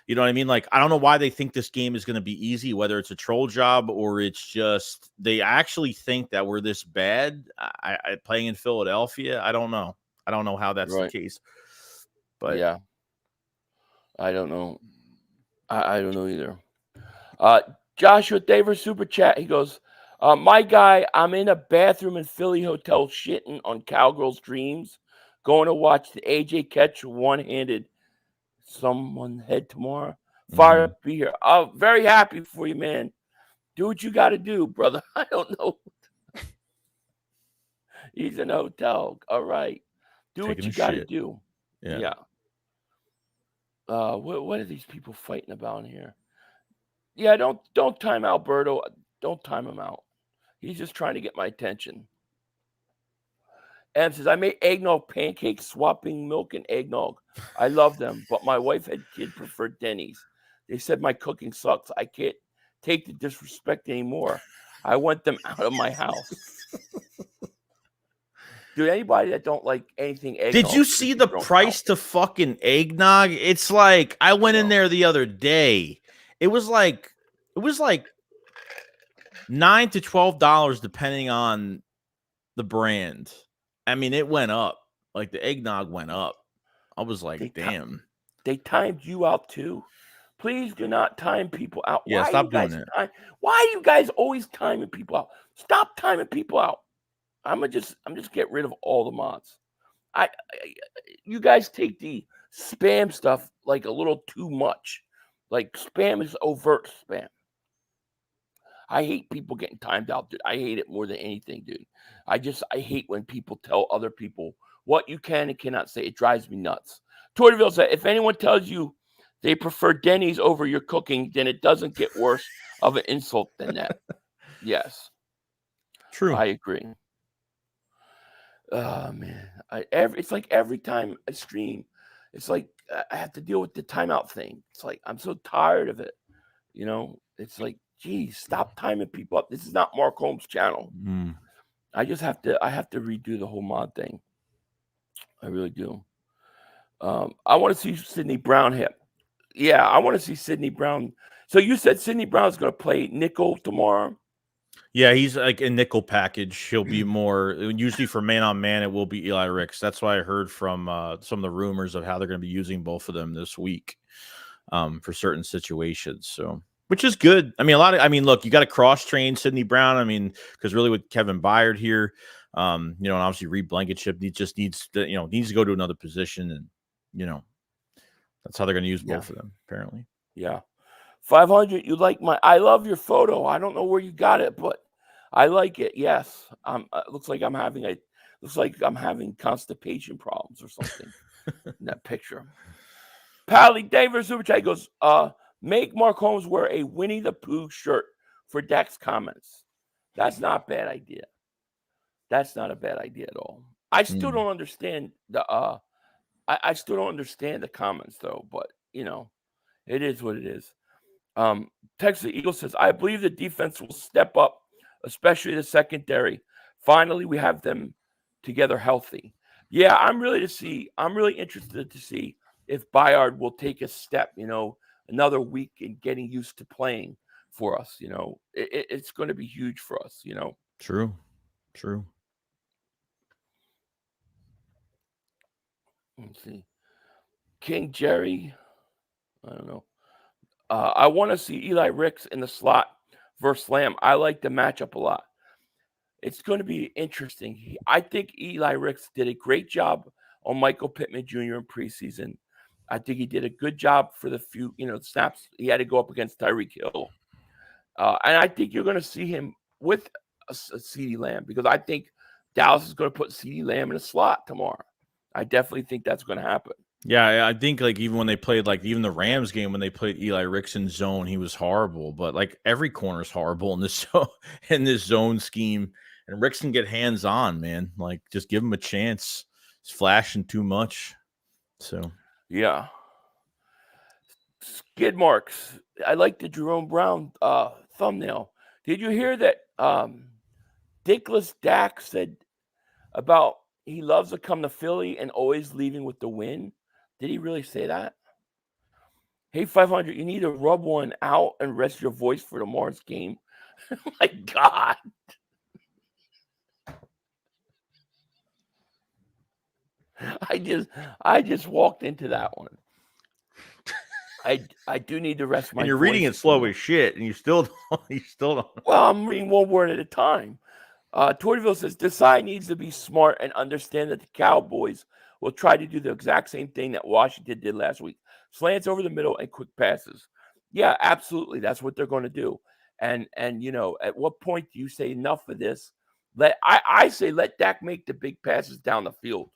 you know what I mean? Like, I don't know why they think this game is going to be easy, whether it's a troll job or it's just they actually think that we're this bad. I playing in Philadelphia, I don't know. I don't know how that's the case. But yeah, I don't know. I don't know either. Joshua Davis super chat. He goes, my guy, I'm in a bathroom in Philly hotel shitting on Cowgirls Dreams, going to watch the AJ catch one-handed someone head tomorrow. Fire up, be here. I'm very happy for you, man. Do what you got to do, brother. I don't know. He's in a hotel. All right. Do what you got to do. Yeah. What are these people fighting about in here? Yeah, don't time Alberto. Don't time him out. He's just trying to get my attention. Em says, I made eggnog pancakes, swapping milk and eggnog. I love them, but my wife and kid prefer Denny's. They said my cooking sucks. I can't take the disrespect anymore. I want them out of my house. Dude, anybody that don't like anything eggnog. Did you see the price to fucking eggnog? It's like, I went in there the other day. It was like $9 to $12 depending on the brand. I mean, it went up. Like, the eggnog went up. I was like, damn. They timed you out too. Please do not time people out. Yeah, stop doing that. Why do you guys always timing people out? Stop timing people out. I'm just get rid of all the mods. You guys take the spam stuff like a little too much. Like, spam is overt spam. I hate people getting timed out, dude. I hate it more than anything, dude. I hate when people tell other people what you can and cannot say. It drives me nuts. Tortville said, if anyone tells you they prefer Denny's over your cooking, then it doesn't get worse of an insult than that. Yes. True. I agree. Oh, man. It's like every time I stream, it's like I have to deal with the timeout thing. It's like I'm so tired of it. You know, it's like, geez, stop timing people up. This is not Mark Holmes' channel. I have to redo the whole mod thing. I really do. I want to see Sidney Brown hit. Yeah, I want to see Sidney Brown. So you said Sidney Brown's going to play nickel tomorrow? Yeah, he's like a nickel package. He'll be more usually for man-on-man. It will be Eli Ricks. That's why I heard from some of the rumors of how they're going to be using both of them this week for certain situations. So, which is good. I mean, look, you got to cross-train Sidney Brown. I mean, because really with Kevin Byard here, and obviously Reed Blankenship needs to go to another position, and that's how they're going to use both of them apparently. Yeah. 500, you like I love your photo. I don't know where you got it, but I like it. Yes. Looks like I'm having constipation problems or something in that picture. Pally Davis Super Chat goes, make Mark Holmes wear a Winnie the Pooh shirt for Dak's comments. That's not a bad idea. That's not a bad idea at all. I still don't understand I still don't understand the comments though, but it is what it is. Texas Eagle says, I believe the defense will step up, especially the secondary. Finally, we have them together healthy. Yeah, I'm really interested to see if Byard will take a step, another week in getting used to playing for us. It's going to be huge for us, True. Let's see. King Jerry, I don't know. I want to see Eli Ricks in the slot versus Lamb. I like the matchup a lot. It's going to be interesting. I think Eli Ricks did a great job on Michael Pittman Jr. in preseason. I think he did a good job for the few, snaps he had to go up against Tyreek Hill. And I think you're going to see him with a CeeDee Lamb because I think Dallas is going to put CeeDee Lamb in a slot tomorrow. I definitely think that's going to happen. Yeah, I think even when they played even the Rams game when they played Eli Ricks in zone, he was horrible. But every corner is horrible in this zone scheme. And Ricks can get hands on, man. Just give him a chance. He's flashing too much. So yeah. Skid marks. I like the Jerome Brown thumbnail. Did you hear that Dickless Dak said about he loves to come to Philly and always leaving with the win? Did he really say that? Hey, 500, you need to rub one out and rest your voice for tomorrow's game. My God. I just walked into that one. I do need to rest my voice. And you're reading it slow as shit, and you still don't. Well, I'm reading one word at a time. Tortville says, Desai needs to be smart and understand that the Cowboys will try to do the exact same thing that Washington did last week. Slants over the middle and quick passes. Yeah, absolutely. That's what they're going to do. And at what point do you say enough of this? I say let Dak make the big passes down the field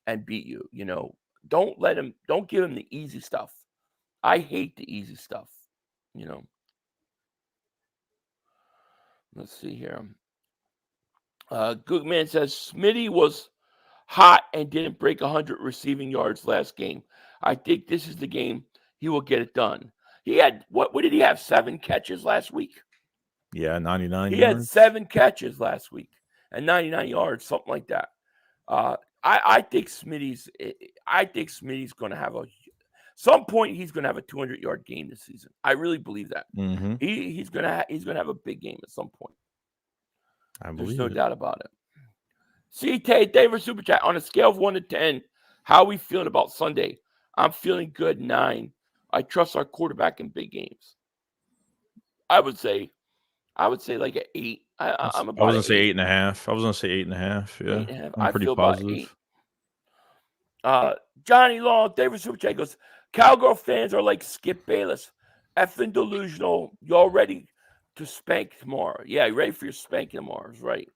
and beat you. Don't give him the easy stuff. I hate the easy stuff. Let's see here. Goodman says Smitty was hot and didn't break 100 receiving yards last game. I think this is the game he will get it done. He had what did he have? 7 catches last week? Yeah, 99 He yards. had 7 catches last week and 99 yards, something like that. I think Smitty's going to have some point he's going to have a 200-yard game this season. I really believe that. Mm-hmm. He's going to have a big game at some point. There's no doubt about it. CT David Super Chat, on a scale of 1 to 10, how are we feeling about Sunday? I'm feeling good, 9. I trust our quarterback in big games. I would say like an 8. I was going to say 8.5. I was going to say 8.5. Yeah, 8.5. I'm pretty positive. Johnny Long, David Super Chat goes, Cowgirl fans are like Skip Bayless. Effing delusional. Y'all ready to spank tomorrow? Yeah, you ready for your spanking tomorrow? Is right.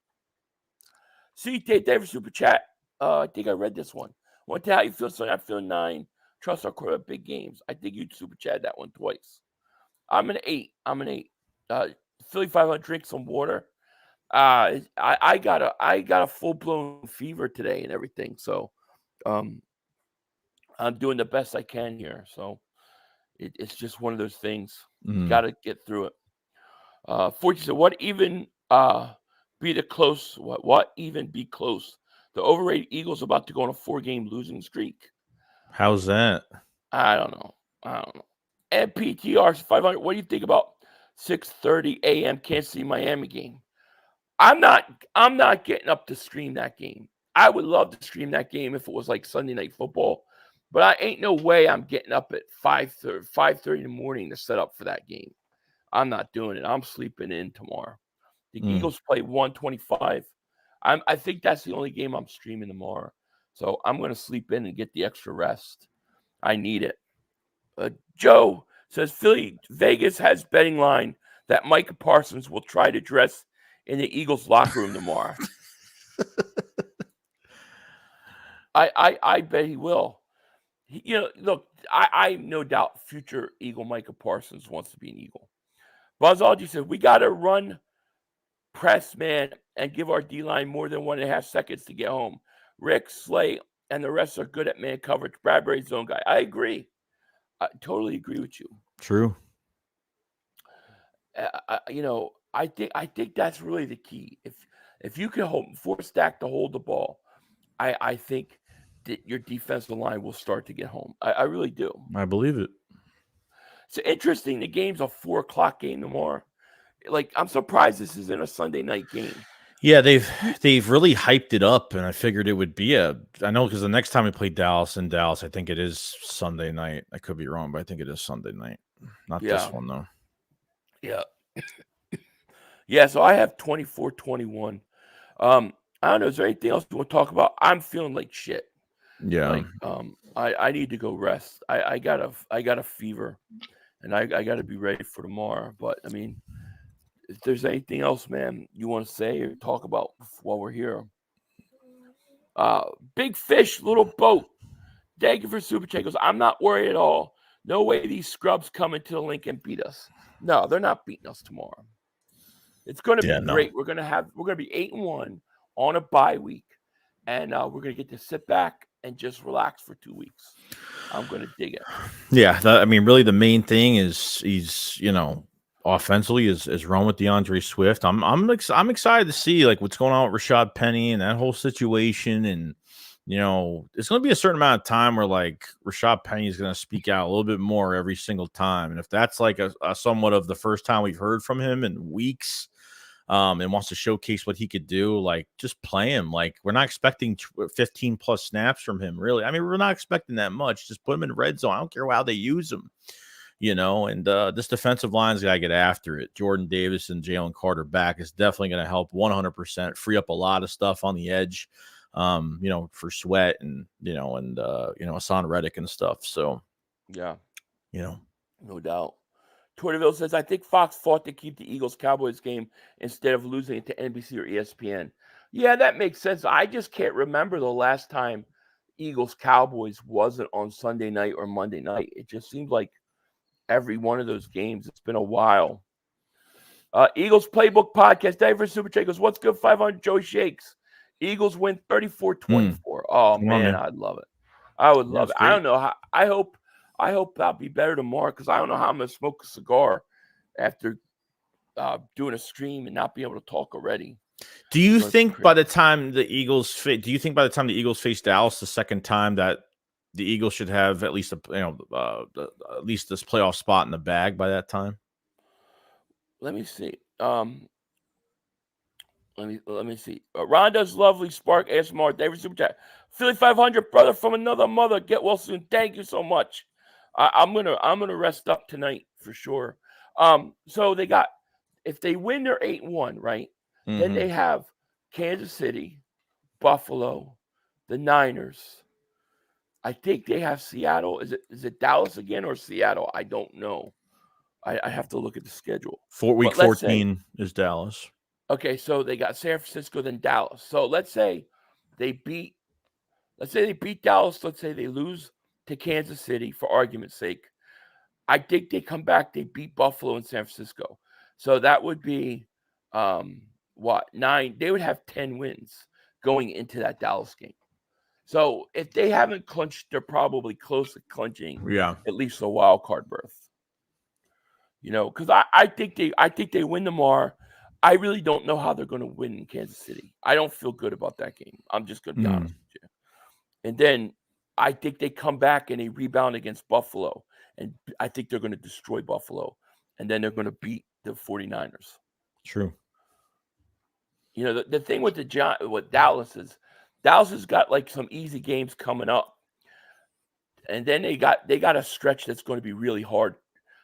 CT David Super Chat. I think I read this one. Want to how you feel? So I feel 9. Trust our quarterback big games. I think you Super Chat that one twice. I'm an 8. Philly 500. Drink some water. I got a full blown fever today and everything. So, I'm doing the best I can here. So it's just one of those things. Mm. Got to get through it. Fortune said, what even be the close? What even be close? The overrated Eagles about to go on a 4-game losing streak. How's that? I don't know. And PTR 500. What do you think about 6:30 a.m. Kansas City Miami game? I'm not getting up to stream that game. I would love to stream that game if it was like Sunday Night Football, but I ain't no way I'm getting up at 5:30 in the morning to set up for that game. I'm not doing it. I'm sleeping in tomorrow. The Eagles play 125. I think that's the only game I'm streaming tomorrow. So I'm going to sleep in and get the extra rest. I need it. Joe says Vegas has betting line that Micah Parsons will try to dress in the Eagles locker room tomorrow. I bet he will. Look, I no doubt future Eagle Micah Parsons wants to be an Eagle. Buzzology said, we got to run press, man, and give our D-line more than 1.5 seconds to get home. Rick, Slay, and the rest are good at man coverage. Bradbury's zone guy. I agree. I totally agree with you. True. I think that's really the key. If you can force Dak to hold the ball, I think that your defensive line will start to get home. I really do. I believe it. It's interesting. The game's a 4:00 game tomorrow. Like, I'm surprised this isn't a Sunday night game. Yeah, they've really hyped it up, and I figured it would be I know because the next time we play Dallas in Dallas, I think it is Sunday night. I could be wrong, but I think it is Sunday night. Not this one, though. Yeah. Yeah, so I have 24-21. I don't know. Is there anything else you want to talk about? I'm feeling like shit. Yeah. I need to go rest. I got a fever, and I got to be ready for tomorrow. But I mean, if there's anything else, man, you want to say or talk about while we're here? Big fish, little boat. Thank you for Super Chat. Goes, I'm not worried at all. No way these scrubs come into the link and beat us. No, they're not beating us tomorrow. It's going to be great. We're going to be 8-1 on a bye week, and we're going to get to sit back and just relax for 2 weeks. I'm going to dig it. Yeah, really the main thing is he's offensively is run with DeAndre Swift. I'm excited to see like what's going on with Rashad Penny and that whole situation, and it's going to be a certain amount of time where like Rashad Penny is going to speak out a little bit more every single time, and if that's like a somewhat of the first time we've heard from him in weeks, and wants to showcase what he could do, like just play him. Like we're not expecting 15 plus snaps from him, really. I mean, we're not expecting that much. Just put him in red zone. I don't care how they use him. And this defensive line's got to get after it. Jordan Davis and Jalen Carter back is definitely going to help 100%, free up a lot of stuff on the edge, for Sweat and Hassan Reddick and stuff. So, yeah, no doubt. Torteville says, I think Fox fought to keep the Eagles-Cowboys game instead of losing it to NBC or ESPN. Yeah, that makes sense. I just can't remember the last time Eagles-Cowboys wasn't on Sunday night or Monday night. It just seems like every one of those games. It's been a while. Eagles Playbook Podcast. Dave for Super Chat goes, what's good? 500 Joey Shakes. Eagles win 34-24. Oh, man, I'd love it. I would love it. Great. I don't know how. I hope I'll be better tomorrow because I don't know how I'm going to smoke a cigar after doing a stream and not be able to talk already. Do you think by the time the Eagles face Dallas the second time that the Eagles should have at least at least this playoff spot in the bag by that time? Let me see. Let me see. Rhonda's lovely spark ASMR. David Super Chat. Philly 500 brother from another mother. Get well soon. Thank you so much. I'm gonna rest up tonight for sure. So they got, if they win, they're 8-1, right? Mm-hmm. Then they have Kansas City, Buffalo, the Niners. I think they have Seattle. Is it Dallas again or Seattle? I don't know. I have to look at the schedule. Week 14 is Dallas. Okay, so they got San Francisco, then Dallas. So let's say they beat Dallas. Let's say they lose to Kansas City for argument's sake. I think they come back. They beat Buffalo and San Francisco. So that would be 9? They would have 10 wins going into that Dallas game. So if they haven't clinched, they're probably close to clinching at least a wild card berth. Because I think they win tomorrow. I really don't know how they're going to win in Kansas City. I don't feel good about that game. I'm just going to be honest with you. And then I think they come back and they rebound against Buffalo. And I think they're going to destroy Buffalo. And then they're going to beat the 49ers. True. The thing with Dallas has got like some easy games coming up. And then they got a stretch that's going to be really hard.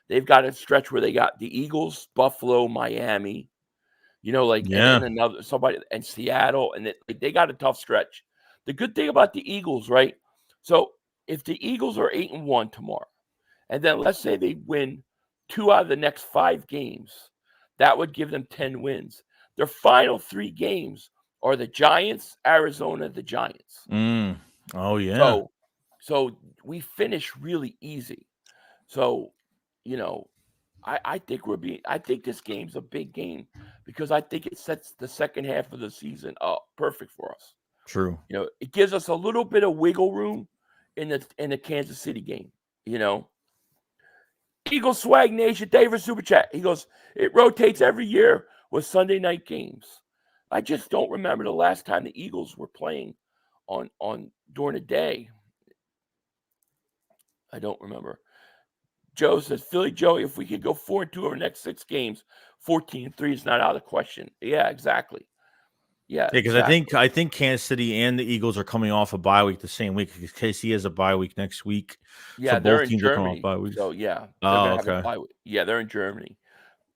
They've got a stretch where they got the Eagles, Buffalo, Miami, and another somebody and Seattle, and they got a tough stretch. The good thing about the Eagles, right? So if the Eagles are 8-1 tomorrow, and then let's say they win 2 out of the next 5 games, that would give them 10 wins. Their final 3 games are the Giants, Arizona, the Giants. Oh yeah. So we finish really easy. So, I think this game's a big game because I think it sets the second half of the season up perfect for us. True. It gives us a little bit of wiggle room in the Kansas City game. Eagle Swag Nation, David Super Chat. He goes, it rotates every year with Sunday night games. I just don't remember the last time the Eagles were playing on during the day. I don't remember. Joe says, Philly Joey, if we could go 4-2 over the next 6 games, 14-3 is not out of the question. Yeah, exactly. Yeah, because exactly. I think Kansas City and the Eagles are coming off a bye week the same week. Because KC has a bye week next week. Yeah, so they're both in teams Germany. are coming off bye weeks. So yeah, they're gonna have a bye week. Yeah, they're in Germany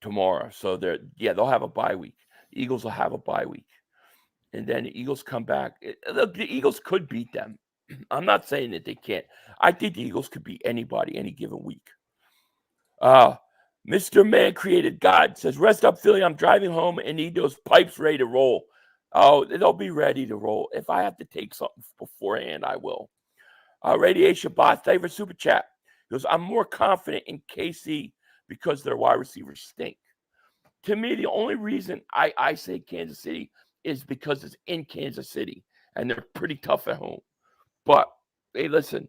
tomorrow. So they'll have a bye week. The Eagles will have a bye week, and then the Eagles come back. The Eagles could beat them. I'm not saying that they can't. I think the Eagles could beat anybody any given week. Mr. Man Created God says, rest up, Philly. I'm driving home and need those pipes ready to roll. Oh, they'll be ready to roll. If I have to take something beforehand, I will. Radiation Bot, favorite super chat. He goes, I'm more confident in KC because their wide receivers stink. To me, the only reason I say Kansas City is because it's in Kansas City and they're pretty tough at home. But hey, listen,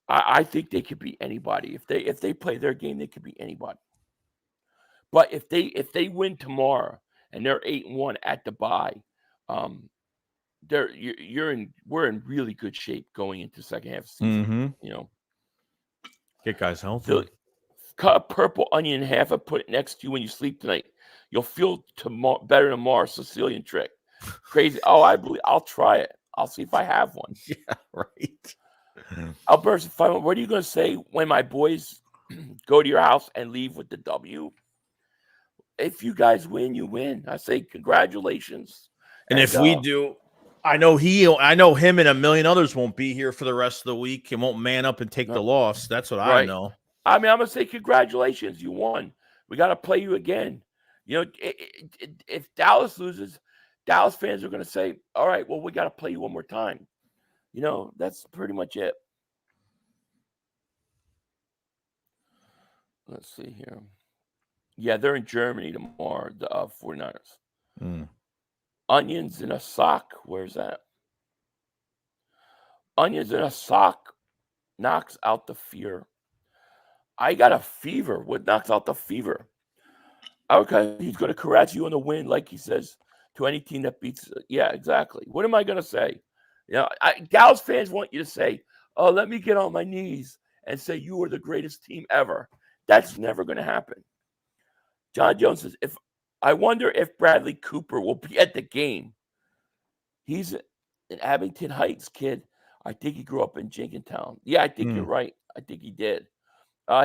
I think they could beat anybody. If they play their game, they could beat anybody. But if they win tomorrow and they're 8-1 at the bye, we're in really good shape going into the second half of the season. Get guys healthy. Philly, cut a purple onion in half and put it next to you when you sleep tonight. You'll feel better tomorrow. Sicilian trick. Crazy. Oh, I'll try it. I'll see if I have one. Yeah, right. Alberto, what are you going to say when my boys go to your house and leave with the W? If you guys win, you win. I say congratulations. And if we do, I know him and a million others won't be here for the rest of the week and won't man up and take the loss. That's what I know. I mean, I'm going to say congratulations. You won. We got to play you again. If Dallas loses, Dallas fans are going to say, all right, well, we got to play you one more time. That's pretty much it. Let's see here. Yeah, they're in Germany tomorrow, the 49ers. Onions in a sock. Where's that? Onions in a sock knocks out the fear. I got a fever. What knocks out the fever? Okay, he's going to corral you in the wind, like he says, to any team that beats. Yeah, exactly. What am I going to say? Dallas fans want you to say, oh, let me get on my knees and say you are the greatest team ever. That's never going to happen. John Jones says, I wonder if Bradley Cooper will be at the game. He's an Abington Heights kid. I think he grew up in Jenkintown. Yeah, I think you're right. I think he did.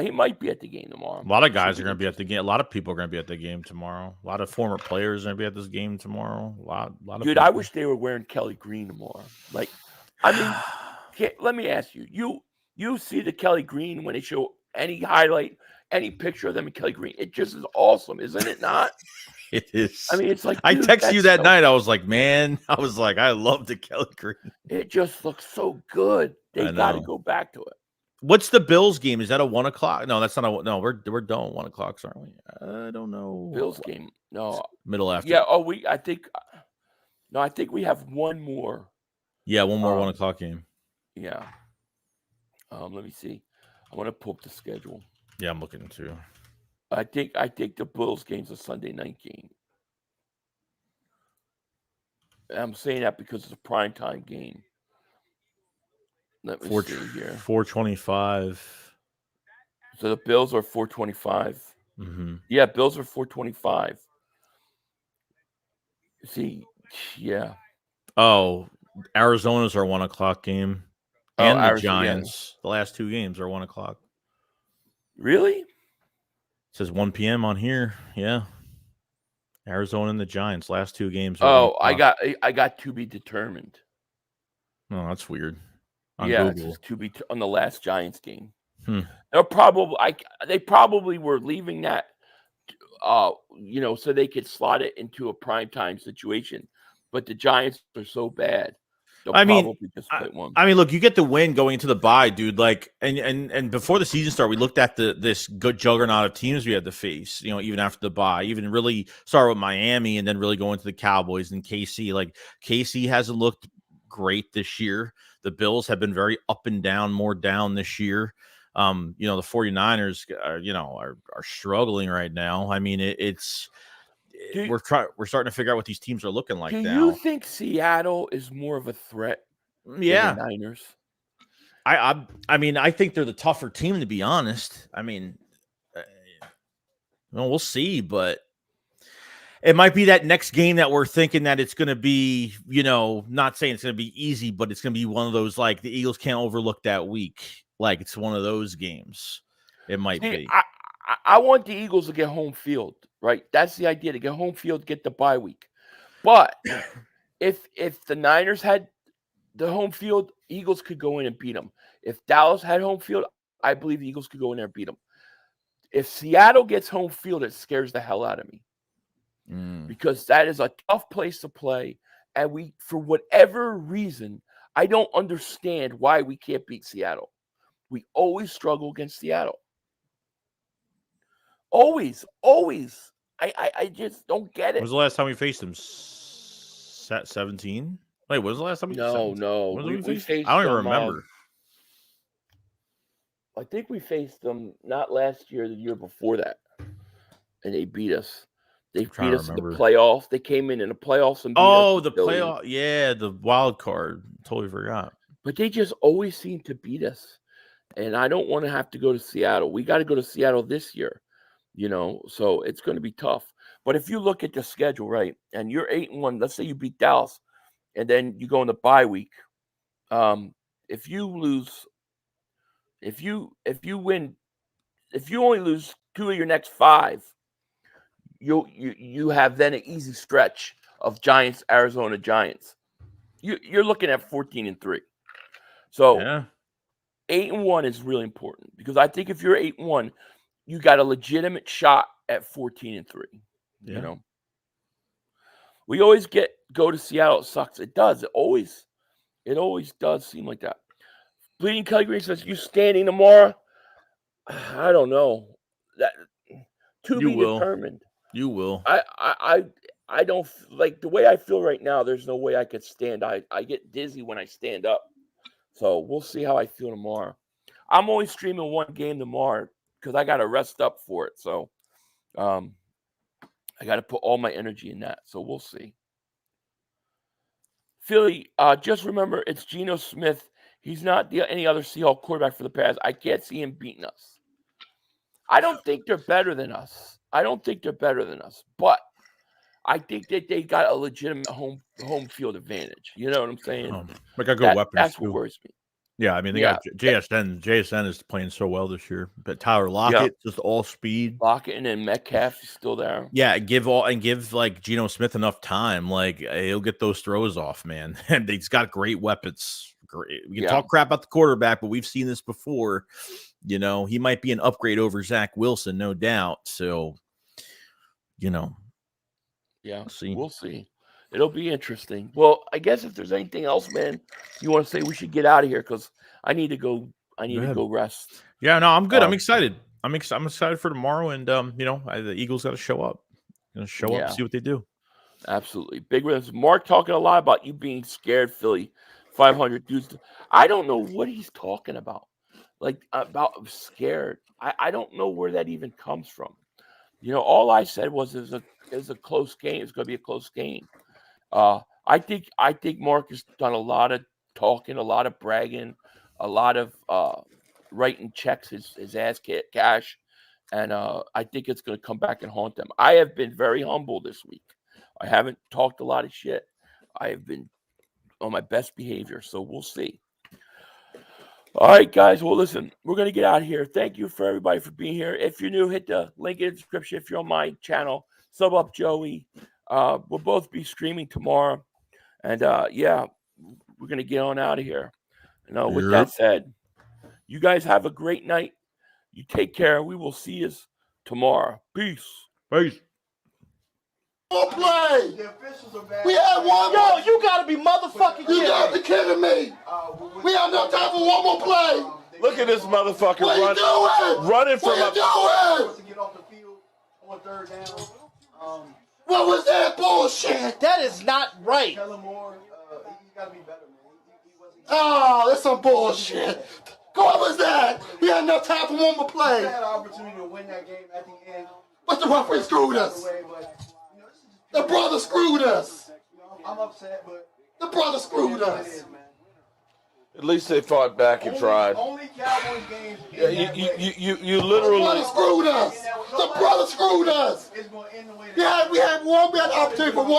He might be at the game tomorrow. A lot of guys are going to be at the game. A lot of people are going to be at the game tomorrow. A lot of former players are going to be at this game tomorrow. A lot of Dude, people. I wish they were wearing Kelly Green tomorrow. Like, I mean, let me ask you. You see the Kelly Green when they show any highlight, any picture of them in Kelly Green. It just is awesome, isn't it not? It is. I mean, it's like, I texted you that night. I was like, I love the Kelly Green. It just looks so good. They got to go back to it. What's the Bills game? Is that a 1 o'clock? No, that's not a. No, we're done 1 o'clock, aren't we? I don't know. Bills game. No, middle afternoon. Yeah. Oh, I think we have one more. Yeah, one more 1 o'clock game. Yeah. Let me see. I want to pull up the schedule. Yeah, I'm looking too. I think the Bills game's a Sunday night game. I'm saying that because it's a primetime game. Let me see here. 425. So the Bills are 425. Mm-hmm. Yeah, Bills are 425. See, yeah. Oh, Arizona's our 1 o'clock game. And the Arizona, Giants. Yeah. The last 2 games are 1 o'clock. Really? It says 1 p.m. on here. Yeah. Arizona and the Giants. Last 2 games are 1 o'clock. I got to be determined. Oh, that's weird. On yeah, Google. It's to be on the last Giants game. They're they probably were leaving that so they could slot it into a primetime situation. But the Giants are so bad. I mean, look, you get the win going into the bye, dude. Like, and before the season started, we looked at this good juggernaut of teams we had to face. Even after the bye, even really start with Miami, and then really go into the Cowboys and KC. Like, KC hasn't looked great this year. The Bills have been very up and down, more down this year. The 49ers are struggling right now. I mean, we're starting to figure out what these teams are looking like now. Do you think Seattle is more of a threat than the Niners? I mean, I think they're the tougher team, to be honest. I mean, we'll see, but it might be that next game that we're thinking that it's going to be, not saying it's going to be easy, but it's going to be one of those, like, the Eagles can't overlook that week. Like, it's one of those games. It might be. I want the Eagles to get home field, right? That's the idea, to get home field, get the bye week. But if the Niners had the home field, Eagles could go in and beat them. If Dallas had home field, I believe the Eagles could go in there and beat them. If Seattle gets home field, it scares the hell out of me. Because that is a tough place to play. And we, for whatever reason, I don't understand why we can't beat Seattle. We always struggle against Seattle. Always. I just don't get it. When was the last time we faced them? 17? Wait, when was the last time we faced them? No. We faced I don't them, even remember. I think we faced them not last year, the year before that. And they beat us. They beat us in the playoffs. They came in the playoffs and beat us. The playoff. Yeah, the wild card. Totally forgot. But they just always seem to beat us. And I don't want to have to go to Seattle. We got to go to Seattle this year, so it's going to be tough. But if you look at the schedule, right, and you're 8-1, let's say you beat Dallas, and then you go in the bye week. If you only lose 2 of your next 5, you have then an easy stretch of Giants, Arizona Giants. You're looking at 14-3. So. Yeah. 8-1 is really important, because I think if you're 8-1, you got a legitimate shot at 14-3. Yeah. We always go to Seattle. It sucks. It does. It always does seem like that. Bleeding Kelly Green says, "You standing tomorrow?" I don't know. That to be determined. You will. I don't like the way I feel right now. There's no way I could stand. I get dizzy when I stand up. So we'll see how I feel tomorrow. I'm only streaming one game tomorrow because I got to rest up for it. So I got to put all my energy in that. So we'll see. Philly, just remember, it's Geno Smith. He's not any other Seahawks quarterback for the past. I can't see him beating us. I don't think they're better than us. But I think that they got a legitimate home field advantage. You know what I'm saying? They got good weapons. That's what worries me. Yeah, I mean, they got JSN. JSN is playing so well this year. But Tyler Lockett, just all speed. Lockett, and then Metcalf is still there. Yeah, give like Geno Smith enough time. Like, he'll get those throws off, man. And he's got great weapons. Great. We can talk crap about the quarterback, but we've seen this before. He might be an upgrade over Zach Wilson, no doubt. So, Yeah, we'll see. It'll be interesting. Well, I guess if there's anything else, man, you want to say, we should get out of here because I need to go. I need to go rest. Yeah, no, I'm good. I'm excited. I'm excited for tomorrow, and the Eagles got to show up. Show up and see what they do. Absolutely, big rhythms. Mark talking a lot about you being scared, Philly, 500 dudes. I don't know what he's talking about. Like about scared. I don't know where that even comes from. You know, all I said was it's a close game. It's going to be a close game. I think Mark has done a lot of talking, a lot of bragging, a lot of writing checks his ass cash, and I think it's going to come back and haunt them. I have been very humble this week. I haven't talked a lot of shit. I have been on my best behavior, so we'll see. All right, guys. Well, listen, we're going to get out of here. Thank you for everybody for being here. If you're new, hit the link in the description. If you're on my channel, sub up Joey. We'll both be streaming tomorrow. And, yeah, we're going to get on out of here. You know, with that said, you guys have a great night. You take care. We will see you tomorrow. Peace. Peace. Play. We had one. Yo, you gotta be motherfucking kidding You me. gotta be kidding me. We have no time for one more play. Look at this motherfucker What are you doing? running from What a. are you doing? What was that bullshit? That is not right. Oh, that's some bullshit. What was that? We had enough time for one more play. had an opportunity to win that game at the end. But the referee screwed us. The brother screwed us. I'm upset, but The brother screwed us. At least they fought back and tried. only Cowboys games. Yeah, you The brother literally. screwed us. The brother screwed us. It's going to end the way. We had the opportunity for one.